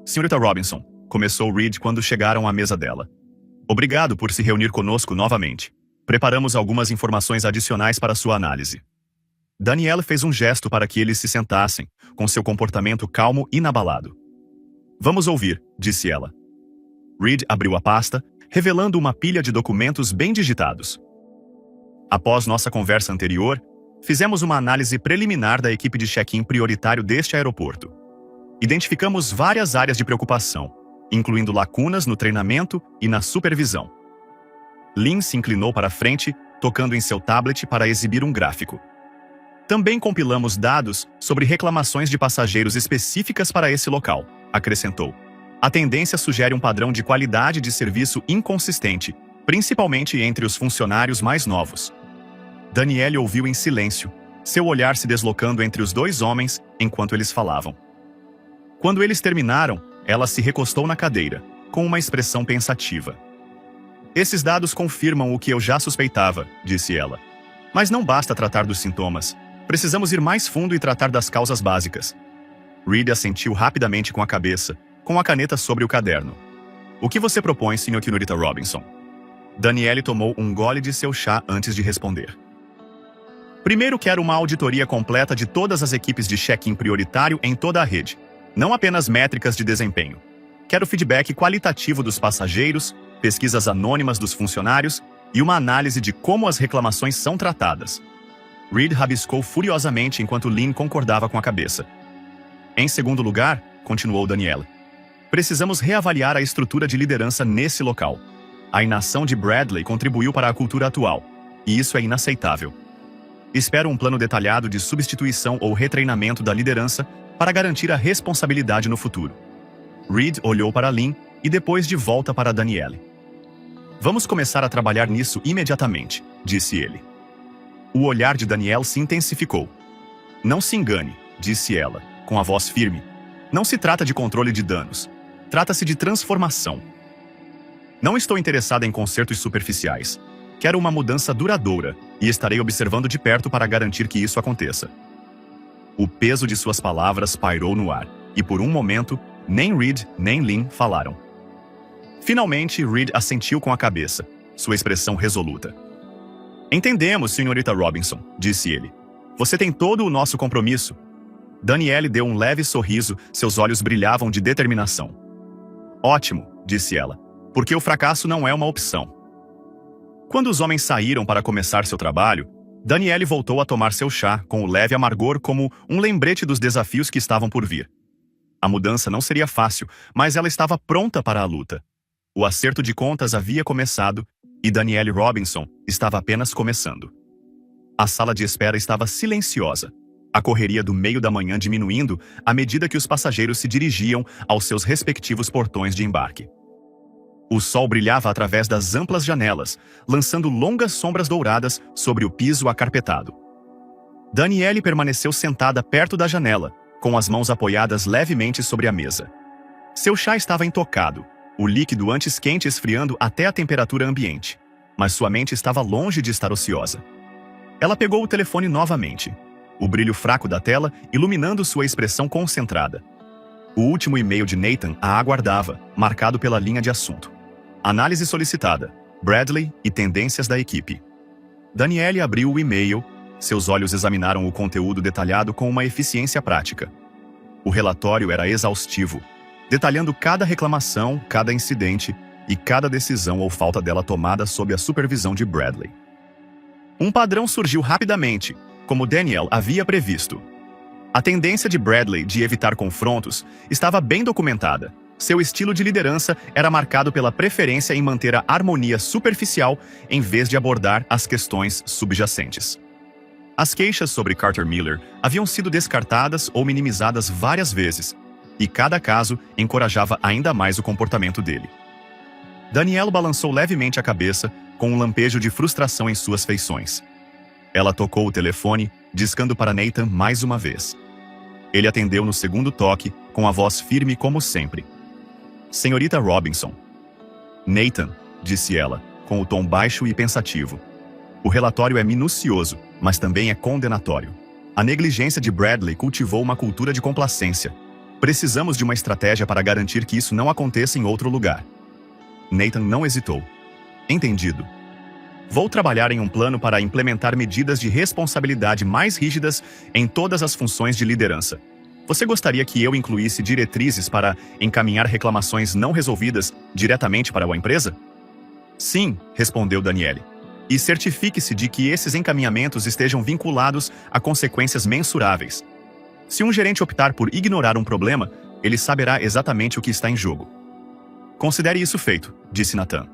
Senhorita Robinson, começou Reed quando chegaram à mesa dela. Obrigado por se reunir conosco novamente. Preparamos algumas informações adicionais para sua análise. Danielle fez um gesto para que eles se sentassem, com seu comportamento calmo e inabalado. Vamos ouvir, disse ela. Reed abriu a pasta, revelando uma pilha de documentos bem digitados. Após nossa conversa anterior, fizemos uma análise preliminar da equipe de check-in prioritário deste aeroporto. Identificamos várias áreas de preocupação, incluindo lacunas no treinamento e na supervisão. Lin se inclinou para a frente, tocando em seu tablet para exibir um gráfico. Também compilamos dados sobre reclamações de passageiros específicas para esse local, acrescentou. A tendência sugere um padrão de qualidade de serviço inconsistente, principalmente entre os funcionários mais novos. Danielle ouviu em silêncio, seu olhar se deslocando entre os dois homens enquanto eles falavam. Quando eles terminaram, ela se recostou na cadeira, com uma expressão pensativa. Esses dados confirmam o que eu já suspeitava, disse ela. Mas não basta tratar dos sintomas. Precisamos ir mais fundo e tratar das causas básicas. Reed assentiu rapidamente com a cabeça, com a caneta sobre o caderno. O que você propõe, senhorita Robinson? Danielle tomou um gole de seu chá antes de responder. Primeiro, quero uma auditoria completa de todas as equipes de check-in prioritário em toda a rede, não apenas métricas de desempenho. Quero feedback qualitativo dos passageiros, pesquisas anônimas dos funcionários e uma análise de como as reclamações são tratadas. Reed rabiscou furiosamente enquanto Lin concordava com a cabeça. Em segundo lugar, continuou Danielle, precisamos reavaliar a estrutura de liderança nesse local. A inação de Bradley contribuiu para a cultura atual, e isso é inaceitável. Espero um plano detalhado de substituição ou retreinamento da liderança para garantir a responsabilidade no futuro. Reed olhou para Lin e depois de volta para Danielle. Vamos começar a trabalhar nisso imediatamente, disse ele. O olhar de Danielle se intensificou. Não se engane, disse ela, com a voz firme. Não se trata de controle de danos. Trata-se de transformação. Não estou interessada em consertos superficiais. Quero uma mudança duradoura e estarei observando de perto para garantir que isso aconteça. O peso de suas palavras pairou no ar, e por um momento, nem Reed nem Lin falaram. Finalmente, Reed assentiu com a cabeça, sua expressão resoluta. Entendemos, senhorita Robinson, disse ele. Você tem todo o nosso compromisso. Danielle deu um leve sorriso, seus olhos brilhavam de determinação. Ótimo, disse ela, porque o fracasso não é uma opção. Quando os homens saíram para começar seu trabalho, Danielle voltou a tomar seu chá com o leve amargor como um lembrete dos desafios que estavam por vir. A mudança não seria fácil, mas ela estava pronta para a luta. O acerto de contas havia começado e Danielle Robinson estava apenas começando. A sala de espera estava silenciosa, a correria do meio da manhã diminuindo à medida que os passageiros se dirigiam aos seus respectivos portões de embarque. O sol brilhava através das amplas janelas, lançando longas sombras douradas sobre o piso acarpetado. Danielle permaneceu sentada perto da janela, com as mãos apoiadas levemente sobre a mesa. Seu chá estava intocado, o líquido antes quente esfriando até a temperatura ambiente, mas sua mente estava longe de estar ociosa. Ela pegou o telefone novamente, o brilho fraco da tela iluminando sua expressão concentrada. O último e-mail de Nathan a aguardava, marcado pela linha de assunto. Análise solicitada, Bradley e tendências da equipe. Danielle abriu o e-mail, seus olhos examinaram o conteúdo detalhado com uma eficiência prática. O relatório era exaustivo, detalhando cada reclamação, cada incidente e cada decisão ou falta dela tomada sob a supervisão de Bradley. Um padrão surgiu rapidamente, como Danielle havia previsto. A tendência de Bradley de evitar confrontos estava bem documentada. Seu estilo de liderança era marcado pela preferência em manter a harmonia superficial em vez de abordar as questões subjacentes. As queixas sobre Carter Miller haviam sido descartadas ou minimizadas várias vezes, e cada caso encorajava ainda mais o comportamento dele. Danielle balançou levemente a cabeça, com um lampejo de frustração em suas feições. Ela tocou o telefone, discando para Nathan mais uma vez. Ele atendeu no segundo toque, com a voz firme como sempre. Senhorita Robinson. Nathan, disse ela, com o tom baixo e pensativo. O relatório é minucioso, mas também é condenatório. A negligência de Bradley cultivou uma cultura de complacência. Precisamos de uma estratégia para garantir que isso não aconteça em outro lugar. Nathan não hesitou. Entendido. Vou trabalhar em um plano para implementar medidas de responsabilidade mais rígidas em todas as funções de liderança. Você gostaria que eu incluísse diretrizes para encaminhar reclamações não resolvidas diretamente para a empresa? Sim, respondeu Danielle. E certifique-se de que esses encaminhamentos estejam vinculados a consequências mensuráveis. Se um gerente optar por ignorar um problema, ele saberá exatamente o que está em jogo. Considere isso feito, disse Nathan.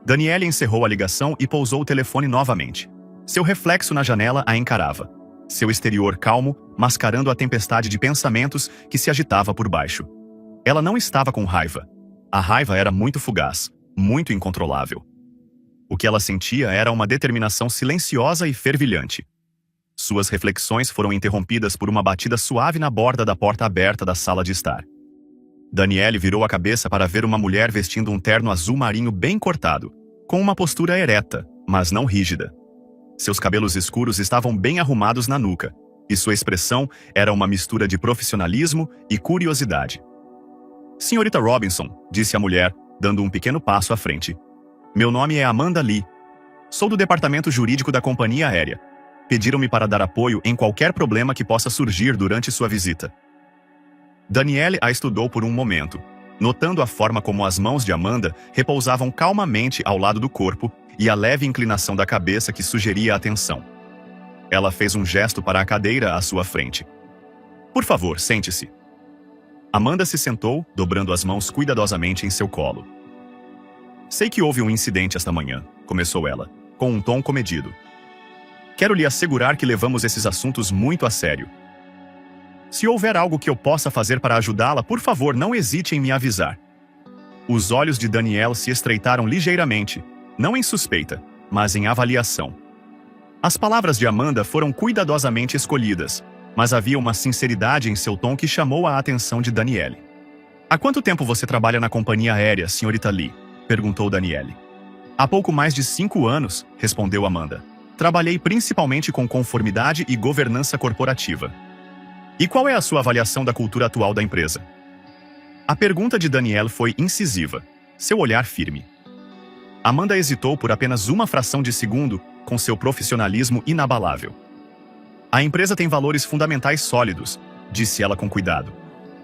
Danielle encerrou a ligação e pousou o telefone novamente. Seu reflexo na janela a encarava. Seu exterior calmo, mascarando a tempestade de pensamentos que se agitava por baixo. Ela não estava com raiva. A raiva era muito fugaz, muito incontrolável. O que ela sentia era uma determinação silenciosa e fervilhante. Suas reflexões foram interrompidas por uma batida suave na borda da porta aberta da sala de estar. Danielle virou a cabeça para ver uma mulher vestindo um terno azul marinho bem cortado, com uma postura ereta, mas não rígida. Seus cabelos escuros estavam bem arrumados na nuca, e sua expressão era uma mistura de profissionalismo e curiosidade. Senhorita Robinson, disse a mulher, dando um pequeno passo à frente. Meu nome é Amanda Lee. Sou do departamento jurídico da companhia aérea. Pediram-me para dar apoio em qualquer problema que possa surgir durante sua visita. Danielle a estudou por um momento, notando a forma como as mãos de Amanda repousavam calmamente ao lado do corpo e a leve inclinação da cabeça que sugeria atenção. Ela fez um gesto para a cadeira à sua frente. Por favor, sente-se. Amanda se sentou, dobrando as mãos cuidadosamente em seu colo. Sei que houve um incidente esta manhã, começou ela, com um tom comedido. Quero lhe assegurar que levamos esses assuntos muito a sério. Se houver algo que eu possa fazer para ajudá-la, por favor, não hesite em me avisar. Os olhos de Danielle se estreitaram ligeiramente, não em suspeita, mas em avaliação. As palavras de Amanda foram cuidadosamente escolhidas, mas havia uma sinceridade em seu tom que chamou a atenção de Danielle. Há quanto tempo você trabalha na companhia aérea, senhorita Lee? Perguntou Danielle. Há pouco mais de 5 anos, respondeu Amanda. Trabalhei principalmente com conformidade e governança corporativa. E qual é a sua avaliação da cultura atual da empresa? A pergunta de Danielle foi incisiva, seu olhar firme. Amanda hesitou por apenas uma fração de segundo, com seu profissionalismo inabalável. A empresa tem valores fundamentais sólidos, disse ela com cuidado.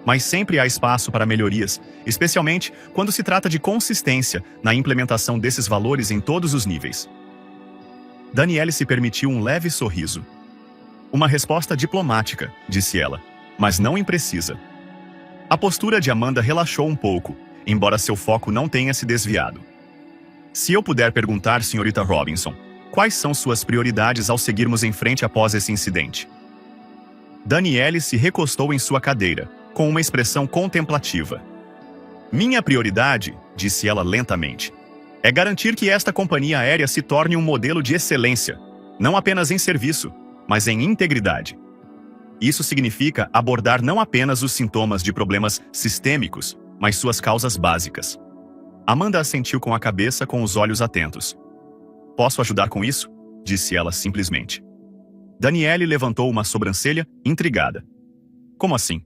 Mas sempre há espaço para melhorias, especialmente quando se trata de consistência na implementação desses valores em todos os níveis. Danielle se permitiu um leve sorriso. Uma resposta diplomática, disse ela, mas não imprecisa. A postura de Amanda relaxou um pouco, embora seu foco não tenha se desviado. Se eu puder perguntar, Sra. Robinson, quais são suas prioridades ao seguirmos em frente após esse incidente? Danielle se recostou em sua cadeira, com uma expressão contemplativa. Minha prioridade, disse ela lentamente, é garantir que esta companhia aérea se torne um modelo de excelência, não apenas em serviço, mas em integridade. Isso significa abordar não apenas os sintomas de problemas sistêmicos, mas suas causas básicas. Amanda assentiu com a cabeça, com os olhos atentos. Posso ajudar com isso? Disse ela simplesmente. Danielle levantou uma sobrancelha, intrigada. Como assim?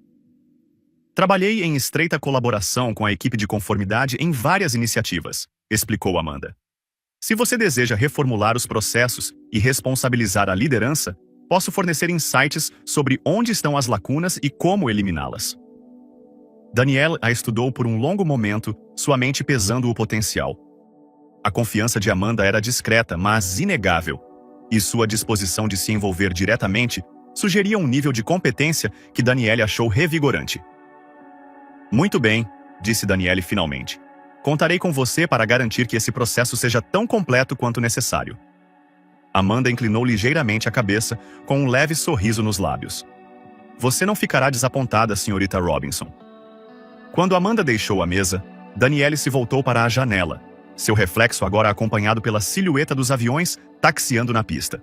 Trabalhei em estreita colaboração com a equipe de conformidade em várias iniciativas, explicou Amanda. Se você deseja reformular os processos e responsabilizar a liderança, posso fornecer insights sobre onde estão as lacunas e como eliminá-las. Danielle a estudou por um longo momento, sua mente pesando o potencial. A confiança de Amanda era discreta, mas inegável, e sua disposição de se envolver diretamente sugeria um nível de competência que Danielle achou revigorante. Muito bem, disse Danielle finalmente. Contarei com você para garantir que esse processo seja tão completo quanto necessário. Amanda inclinou ligeiramente a cabeça, com um leve sorriso nos lábios. Você não ficará desapontada, Sra. Robinson. Quando Amanda deixou a mesa, Danielle se voltou para a janela, seu reflexo agora acompanhado pela silhueta dos aviões taxiando na pista.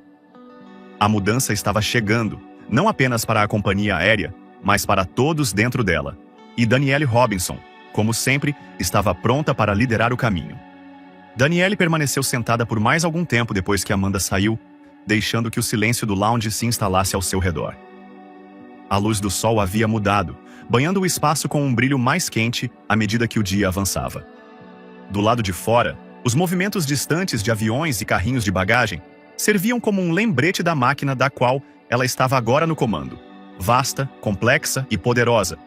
A mudança estava chegando, não apenas para a companhia aérea, mas para todos dentro dela. E Danielle Robinson, como sempre, estava pronta para liderar o caminho. Danielle permaneceu sentada por mais algum tempo depois que Amanda saiu, deixando que o silêncio do lounge se instalasse ao seu redor. A luz do sol havia mudado, banhando o espaço com um brilho mais quente à medida que o dia avançava. Do lado de fora, os movimentos distantes de aviões e carrinhos de bagagem serviam como um lembrete da máquina da qual ela estava agora no comando. Vasta, complexa e poderosa.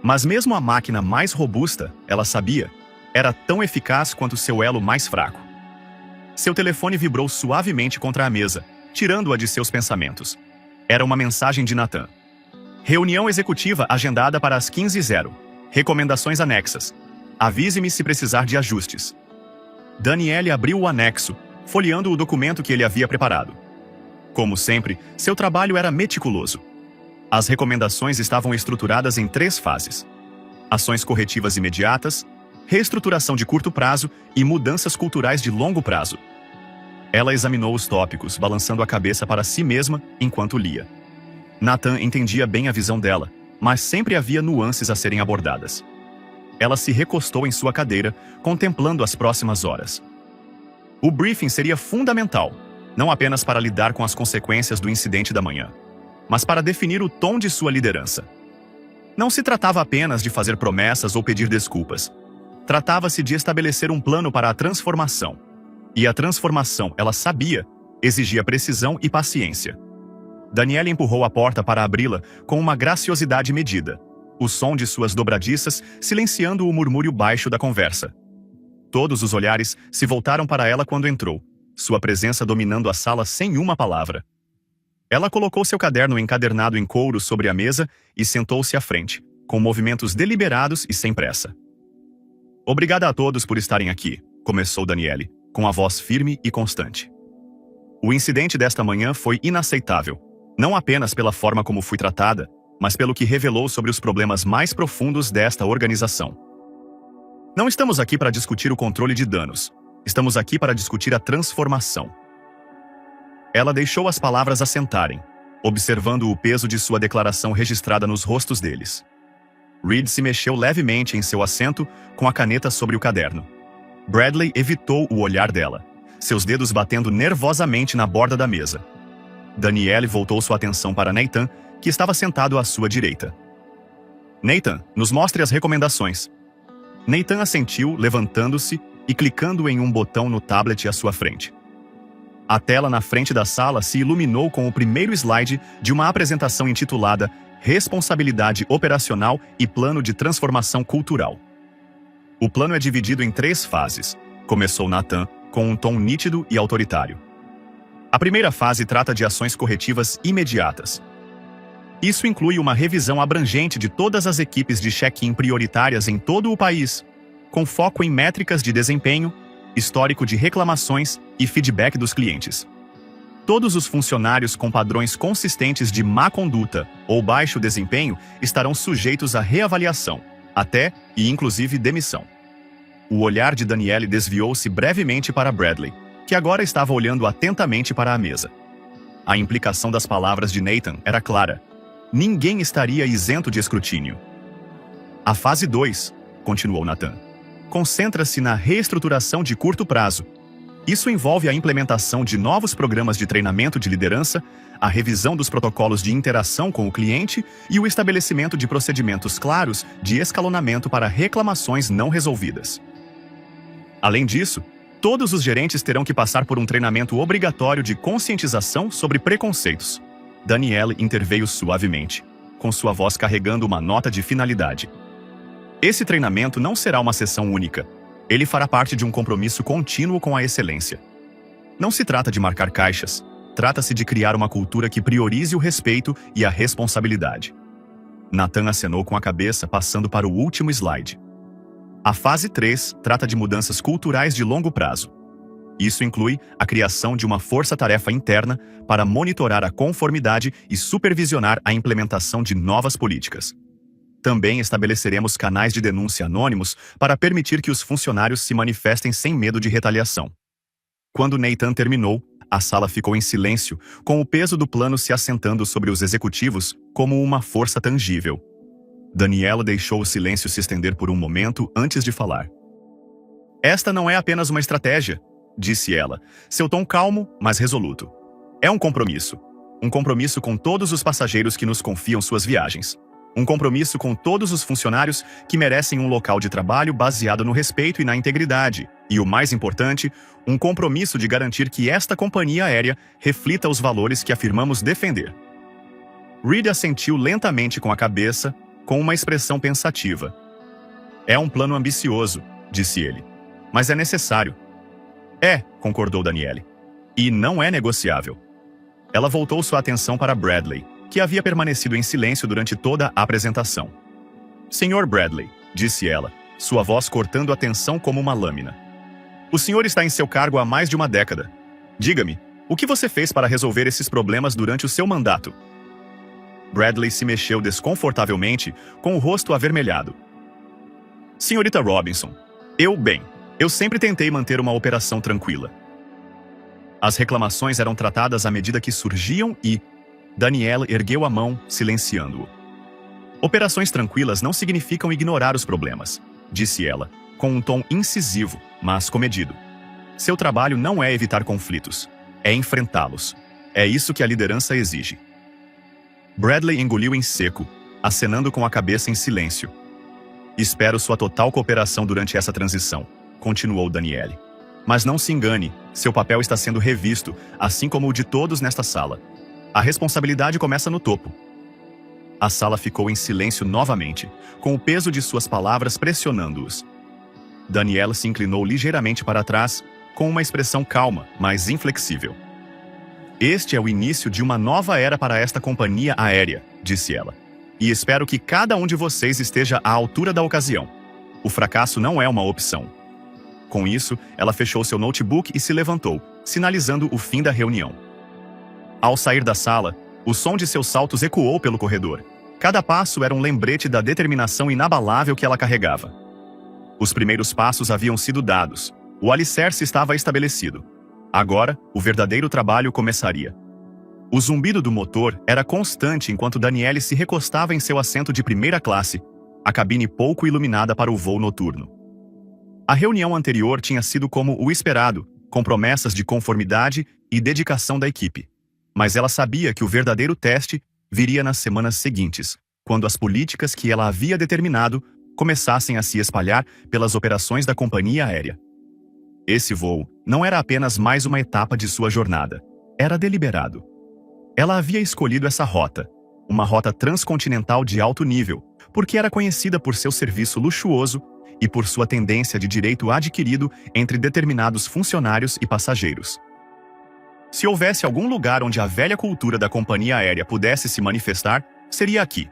Mas mesmo a máquina mais robusta, ela sabia, era tão eficaz quanto seu elo mais fraco. Seu telefone vibrou suavemente contra a mesa, tirando-a de seus pensamentos. Era uma mensagem de Nathan. Reunião executiva agendada para as 15h. Recomendações anexas. Avise-me se precisar de ajustes. Danielle abriu o anexo, folheando o documento que ele havia preparado. Como sempre, seu trabalho era meticuloso. As recomendações estavam estruturadas em 3 fases: ações corretivas imediatas, reestruturação de curto prazo e mudanças culturais de longo prazo. Ela examinou os tópicos, balançando a cabeça para si mesma enquanto lia. Nathan entendia bem a visão dela, mas sempre havia nuances a serem abordadas. Ela se recostou em sua cadeira, contemplando as próximas horas. O briefing seria fundamental, não apenas para lidar com as consequências do incidente da manhã, mas para definir o tom de sua liderança. Não se tratava apenas de fazer promessas ou pedir desculpas. Tratava-se de estabelecer um plano para a transformação. E a transformação, ela sabia, exigia precisão e paciência. Danielle empurrou a porta para abri-la com uma graciosidade medida, o som de suas dobradiças silenciando o murmúrio baixo da conversa. Todos os olhares se voltaram para ela quando entrou, sua presença dominando a sala sem uma palavra. Ela colocou seu caderno encadernado em couro sobre a mesa e sentou-se à frente, com movimentos deliberados e sem pressa. Obrigada a todos por estarem aqui, começou Danielle, com a voz firme e constante. O incidente desta manhã foi inaceitável, não apenas pela forma como fui tratada, mas pelo que revelou sobre os problemas mais profundos desta organização. Não estamos aqui para discutir o controle de danos. Estamos aqui para discutir a transformação. Ela deixou as palavras assentarem, observando o peso de sua declaração registrada nos rostos deles. Reed se mexeu levemente em seu assento, com a caneta sobre o caderno. Bradley evitou o olhar dela, seus dedos batendo nervosamente na borda da mesa. Danielle voltou sua atenção para Nathan, que estava sentado à sua direita. Nathan, nos mostre as recomendações. Nathan assentiu, levantando-se e clicando em um botão no tablet à sua frente. A tela na frente da sala se iluminou com o primeiro slide de uma apresentação intitulada Responsabilidade Operacional e Plano de Transformação Cultural. O plano é dividido em 3 fases, começou Nathan, com um tom nítido e autoritário. A primeira fase trata de ações corretivas imediatas. Isso inclui uma revisão abrangente de todas as equipes de check-in prioritárias em todo o país, com foco em métricas de desempenho, histórico de reclamações e feedback dos clientes. Todos os funcionários com padrões consistentes de má conduta ou baixo desempenho estarão sujeitos a reavaliação, até e inclusive demissão. O olhar de Danielle desviou-se brevemente para Bradley, que agora estava olhando atentamente para a mesa. A implicação das palavras de Nathan era clara. Ninguém estaria isento de escrutínio. A fase 2, continuou Nathan, concentra-se na reestruturação de curto prazo. Isso envolve a implementação de novos programas de treinamento de liderança, a revisão dos protocolos de interação com o cliente e o estabelecimento de procedimentos claros de escalonamento para reclamações não resolvidas. Além disso, todos os gerentes terão que passar por um treinamento obrigatório de conscientização sobre preconceitos. Danielle interveio suavemente, com sua voz carregando uma nota de finalidade. Esse treinamento não será uma sessão única. Ele fará parte de um compromisso contínuo com a excelência. Não se trata de marcar caixas, trata-se de criar uma cultura que priorize o respeito e a responsabilidade. Nathan acenou com a cabeça, passando para o último slide. A fase 3 trata de mudanças culturais de longo prazo. Isso inclui a criação de uma força-tarefa interna para monitorar a conformidade e supervisionar a implementação de novas políticas. Também estabeleceremos canais de denúncia anônimos para permitir que os funcionários se manifestem sem medo de retaliação. Quando Nathan terminou, a sala ficou em silêncio, com o peso do plano se assentando sobre os executivos como uma força tangível. Danielle deixou o silêncio se estender por um momento antes de falar. Esta não é apenas uma estratégia, disse ela, seu tom calmo, mas resoluto. É um compromisso. Um compromisso com todos os passageiros que nos confiam suas viagens. Um compromisso com todos os funcionários que merecem um local de trabalho baseado no respeito e na integridade. E o mais importante, um compromisso de garantir que esta companhia aérea reflita os valores que afirmamos defender. Reed assentiu lentamente com a cabeça, com uma expressão pensativa. É um plano ambicioso, disse ele. Mas é necessário. É, concordou Danielle. E não é negociável. Ela voltou sua atenção para Bradley, que havia permanecido em silêncio durante toda a apresentação. Senhor Bradley, disse ela, sua voz cortando a tensão como uma lâmina. O senhor está em seu cargo há mais de uma década. Diga-me, o que você fez para resolver esses problemas durante o seu mandato? Bradley se mexeu desconfortavelmente, com o rosto avermelhado. Senhorita Robinson, eu sempre tentei manter uma operação tranquila. As reclamações eram tratadas à medida que surgiam e Danielle ergueu a mão, silenciando-o. Operações tranquilas não significam ignorar os problemas, disse ela, com um tom incisivo, mas comedido. Seu trabalho não é evitar conflitos, é enfrentá-los. É isso que a liderança exige. Bradley engoliu em seco, acenando com a cabeça em silêncio. Espero sua total cooperação durante essa transição, continuou Danielle. Mas não se engane, seu papel está sendo revisto, assim como o de todos nesta sala. A responsabilidade começa no topo. A sala ficou em silêncio novamente, com o peso de suas palavras pressionando-os. Danielle se inclinou ligeiramente para trás, com uma expressão calma, mas inflexível. Este é o início de uma nova era para esta companhia aérea, disse ela. E espero que cada um de vocês esteja à altura da ocasião. O fracasso não é uma opção. Com isso, ela fechou seu notebook e se levantou, sinalizando o fim da reunião. Ao sair da sala, o som de seus saltos ecoou pelo corredor. Cada passo era um lembrete da determinação inabalável que ela carregava. Os primeiros passos haviam sido dados. O alicerce estava estabelecido. Agora, o verdadeiro trabalho começaria. O zumbido do motor era constante enquanto Danielle se recostava em seu assento de primeira classe, a cabine pouco iluminada para o voo noturno. A reunião anterior tinha sido como o esperado, com promessas de conformidade e dedicação da equipe. Mas ela sabia que o verdadeiro teste viria nas semanas seguintes, quando as políticas que ela havia determinado começassem a se espalhar pelas operações da companhia aérea. Esse voo não era apenas mais uma etapa de sua jornada. Era deliberado. Ela havia escolhido essa rota, uma rota transcontinental de alto nível, porque era conhecida por seu serviço luxuoso e por sua tendência de direito adquirido entre determinados funcionários e passageiros. Se houvesse algum lugar onde a velha cultura da companhia aérea pudesse se manifestar, seria aqui.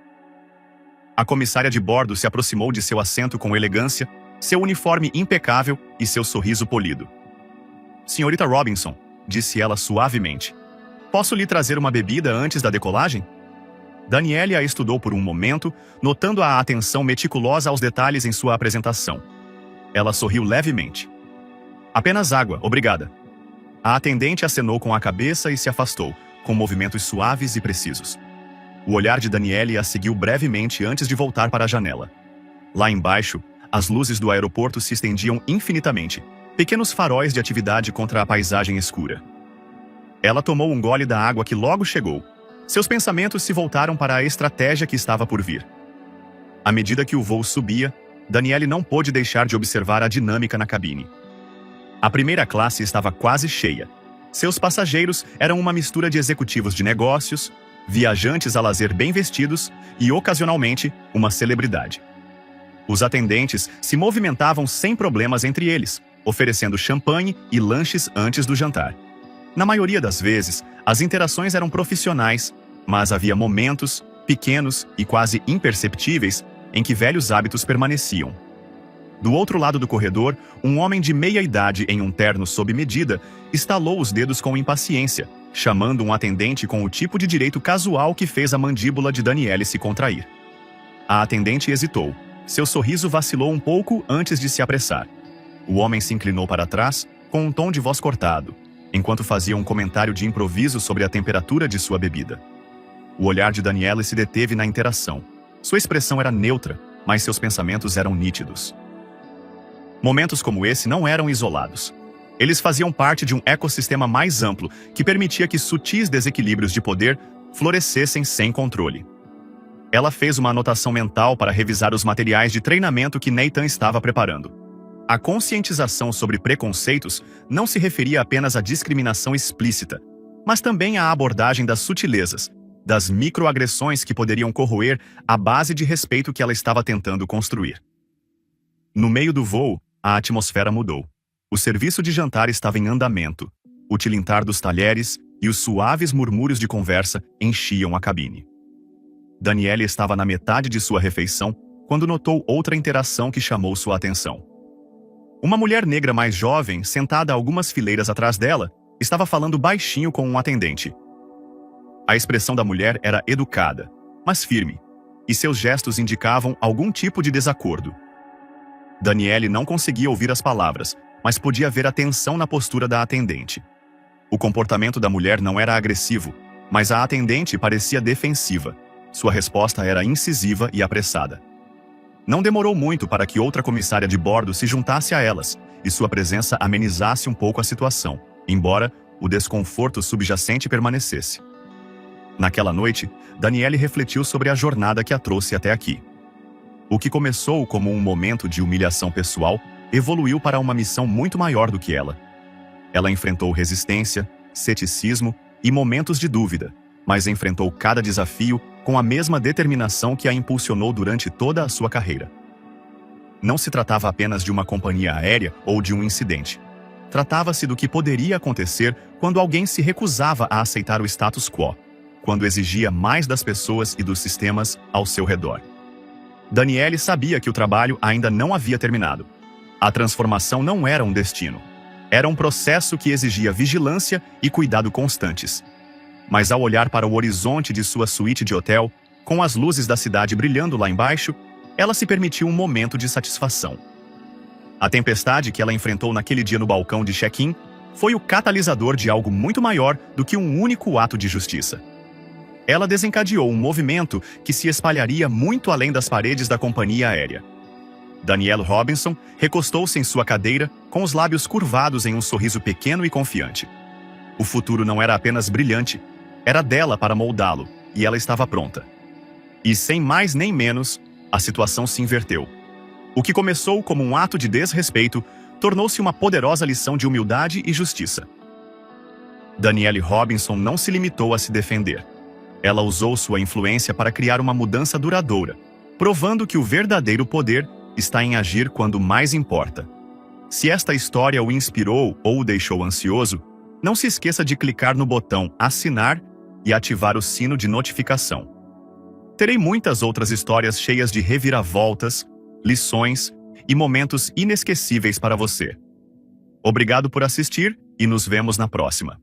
A comissária de bordo se aproximou de seu assento com elegância, seu uniforme impecável e seu sorriso polido. "Senhorita Robinson", disse ela suavemente, "posso lhe trazer uma bebida antes da decolagem?" Danielle a estudou por um momento, notando a atenção meticulosa aos detalhes em sua apresentação. Ela sorriu levemente. "Apenas água, obrigada." A atendente acenou com a cabeça e se afastou, com movimentos suaves e precisos. O olhar de Danielle a seguiu brevemente antes de voltar para a janela. Lá embaixo, as luzes do aeroporto se estendiam infinitamente, pequenos faróis de atividade contra a paisagem escura. Ela tomou um gole da água que logo chegou. Seus pensamentos se voltaram para a estratégia que estava por vir. À medida que o voo subia, Danielle não pôde deixar de observar a dinâmica na cabine. A primeira classe estava quase cheia. Seus passageiros eram uma mistura de executivos de negócios, viajantes a lazer bem vestidos e, ocasionalmente, uma celebridade. Os atendentes se movimentavam sem problemas entre eles, oferecendo champanhe e lanches antes do jantar. Na maioria das vezes, as interações eram profissionais, mas havia momentos, pequenos e quase imperceptíveis, em que velhos hábitos permaneciam. Do outro lado do corredor, um homem de meia idade em um terno sob medida estalou os dedos com impaciência, chamando um atendente com o tipo de direito casual que fez a mandíbula de Danielle se contrair. A atendente hesitou. Seu sorriso vacilou um pouco antes de se apressar. O homem se inclinou para trás, com um tom de voz cortado, enquanto fazia um comentário de improviso sobre a temperatura de sua bebida. O olhar de Danielle se deteve na interação. Sua expressão era neutra, mas seus pensamentos eram nítidos. Momentos como esse não eram isolados. Eles faziam parte de um ecossistema mais amplo que permitia que sutis desequilíbrios de poder florescessem sem controle. Ela fez uma anotação mental para revisar os materiais de treinamento que Nathan estava preparando. A conscientização sobre preconceitos não se referia apenas à discriminação explícita, mas também à abordagem das sutilezas, das microagressões que poderiam corroer a base de respeito que ela estava tentando construir. No meio do voo, a atmosfera mudou. O serviço de jantar estava em andamento. O tilintar dos talheres e os suaves murmúrios de conversa enchiam a cabine. Danielle estava na metade de sua refeição quando notou outra interação que chamou sua atenção. Uma mulher negra mais jovem, sentada algumas fileiras atrás dela, estava falando baixinho com um atendente. A expressão da mulher era educada, mas firme, e seus gestos indicavam algum tipo de desacordo. Danielle não conseguia ouvir as palavras, mas podia ver a tensão na postura da atendente. O comportamento da mulher não era agressivo, mas a atendente parecia defensiva. Sua resposta era incisiva e apressada. Não demorou muito para que outra comissária de bordo se juntasse a elas, e sua presença amenizasse um pouco a situação, embora o desconforto subjacente permanecesse. Naquela noite, Danielle refletiu sobre a jornada que a trouxe até aqui. O que começou como um momento de humilhação pessoal evoluiu para uma missão muito maior do que ela. Ela enfrentou resistência, ceticismo e momentos de dúvida, mas enfrentou cada desafio com a mesma determinação que a impulsionou durante toda a sua carreira. Não se tratava apenas de uma companhia aérea ou de um incidente. Tratava-se do que poderia acontecer quando alguém se recusava a aceitar o status quo, quando exigia mais das pessoas e dos sistemas ao seu redor. Danielle sabia que o trabalho ainda não havia terminado. A transformação não era um destino. Era um processo que exigia vigilância e cuidado constantes. Mas ao olhar para o horizonte de sua suíte de hotel, com as luzes da cidade brilhando lá embaixo, ela se permitiu um momento de satisfação. A tempestade que ela enfrentou naquele dia no balcão de check-in foi o catalisador de algo muito maior do que um único ato de justiça. Ela desencadeou um movimento que se espalharia muito além das paredes da companhia aérea. Danielle Robinson recostou-se em sua cadeira, com os lábios curvados em um sorriso pequeno e confiante. O futuro não era apenas brilhante, era dela para moldá-lo, e ela estava pronta. E sem mais nem menos, a situação se inverteu. O que começou como um ato de desrespeito tornou-se uma poderosa lição de humildade e justiça. Danielle Robinson não se limitou a se defender. Ela usou sua influência para criar uma mudança duradoura, provando que o verdadeiro poder está em agir quando mais importa. Se esta história o inspirou ou o deixou ansioso, não se esqueça de clicar no botão assinar e ativar o sino de notificação. Terei muitas outras histórias cheias de reviravoltas, lições e momentos inesquecíveis para você. Obrigado por assistir e nos vemos na próxima.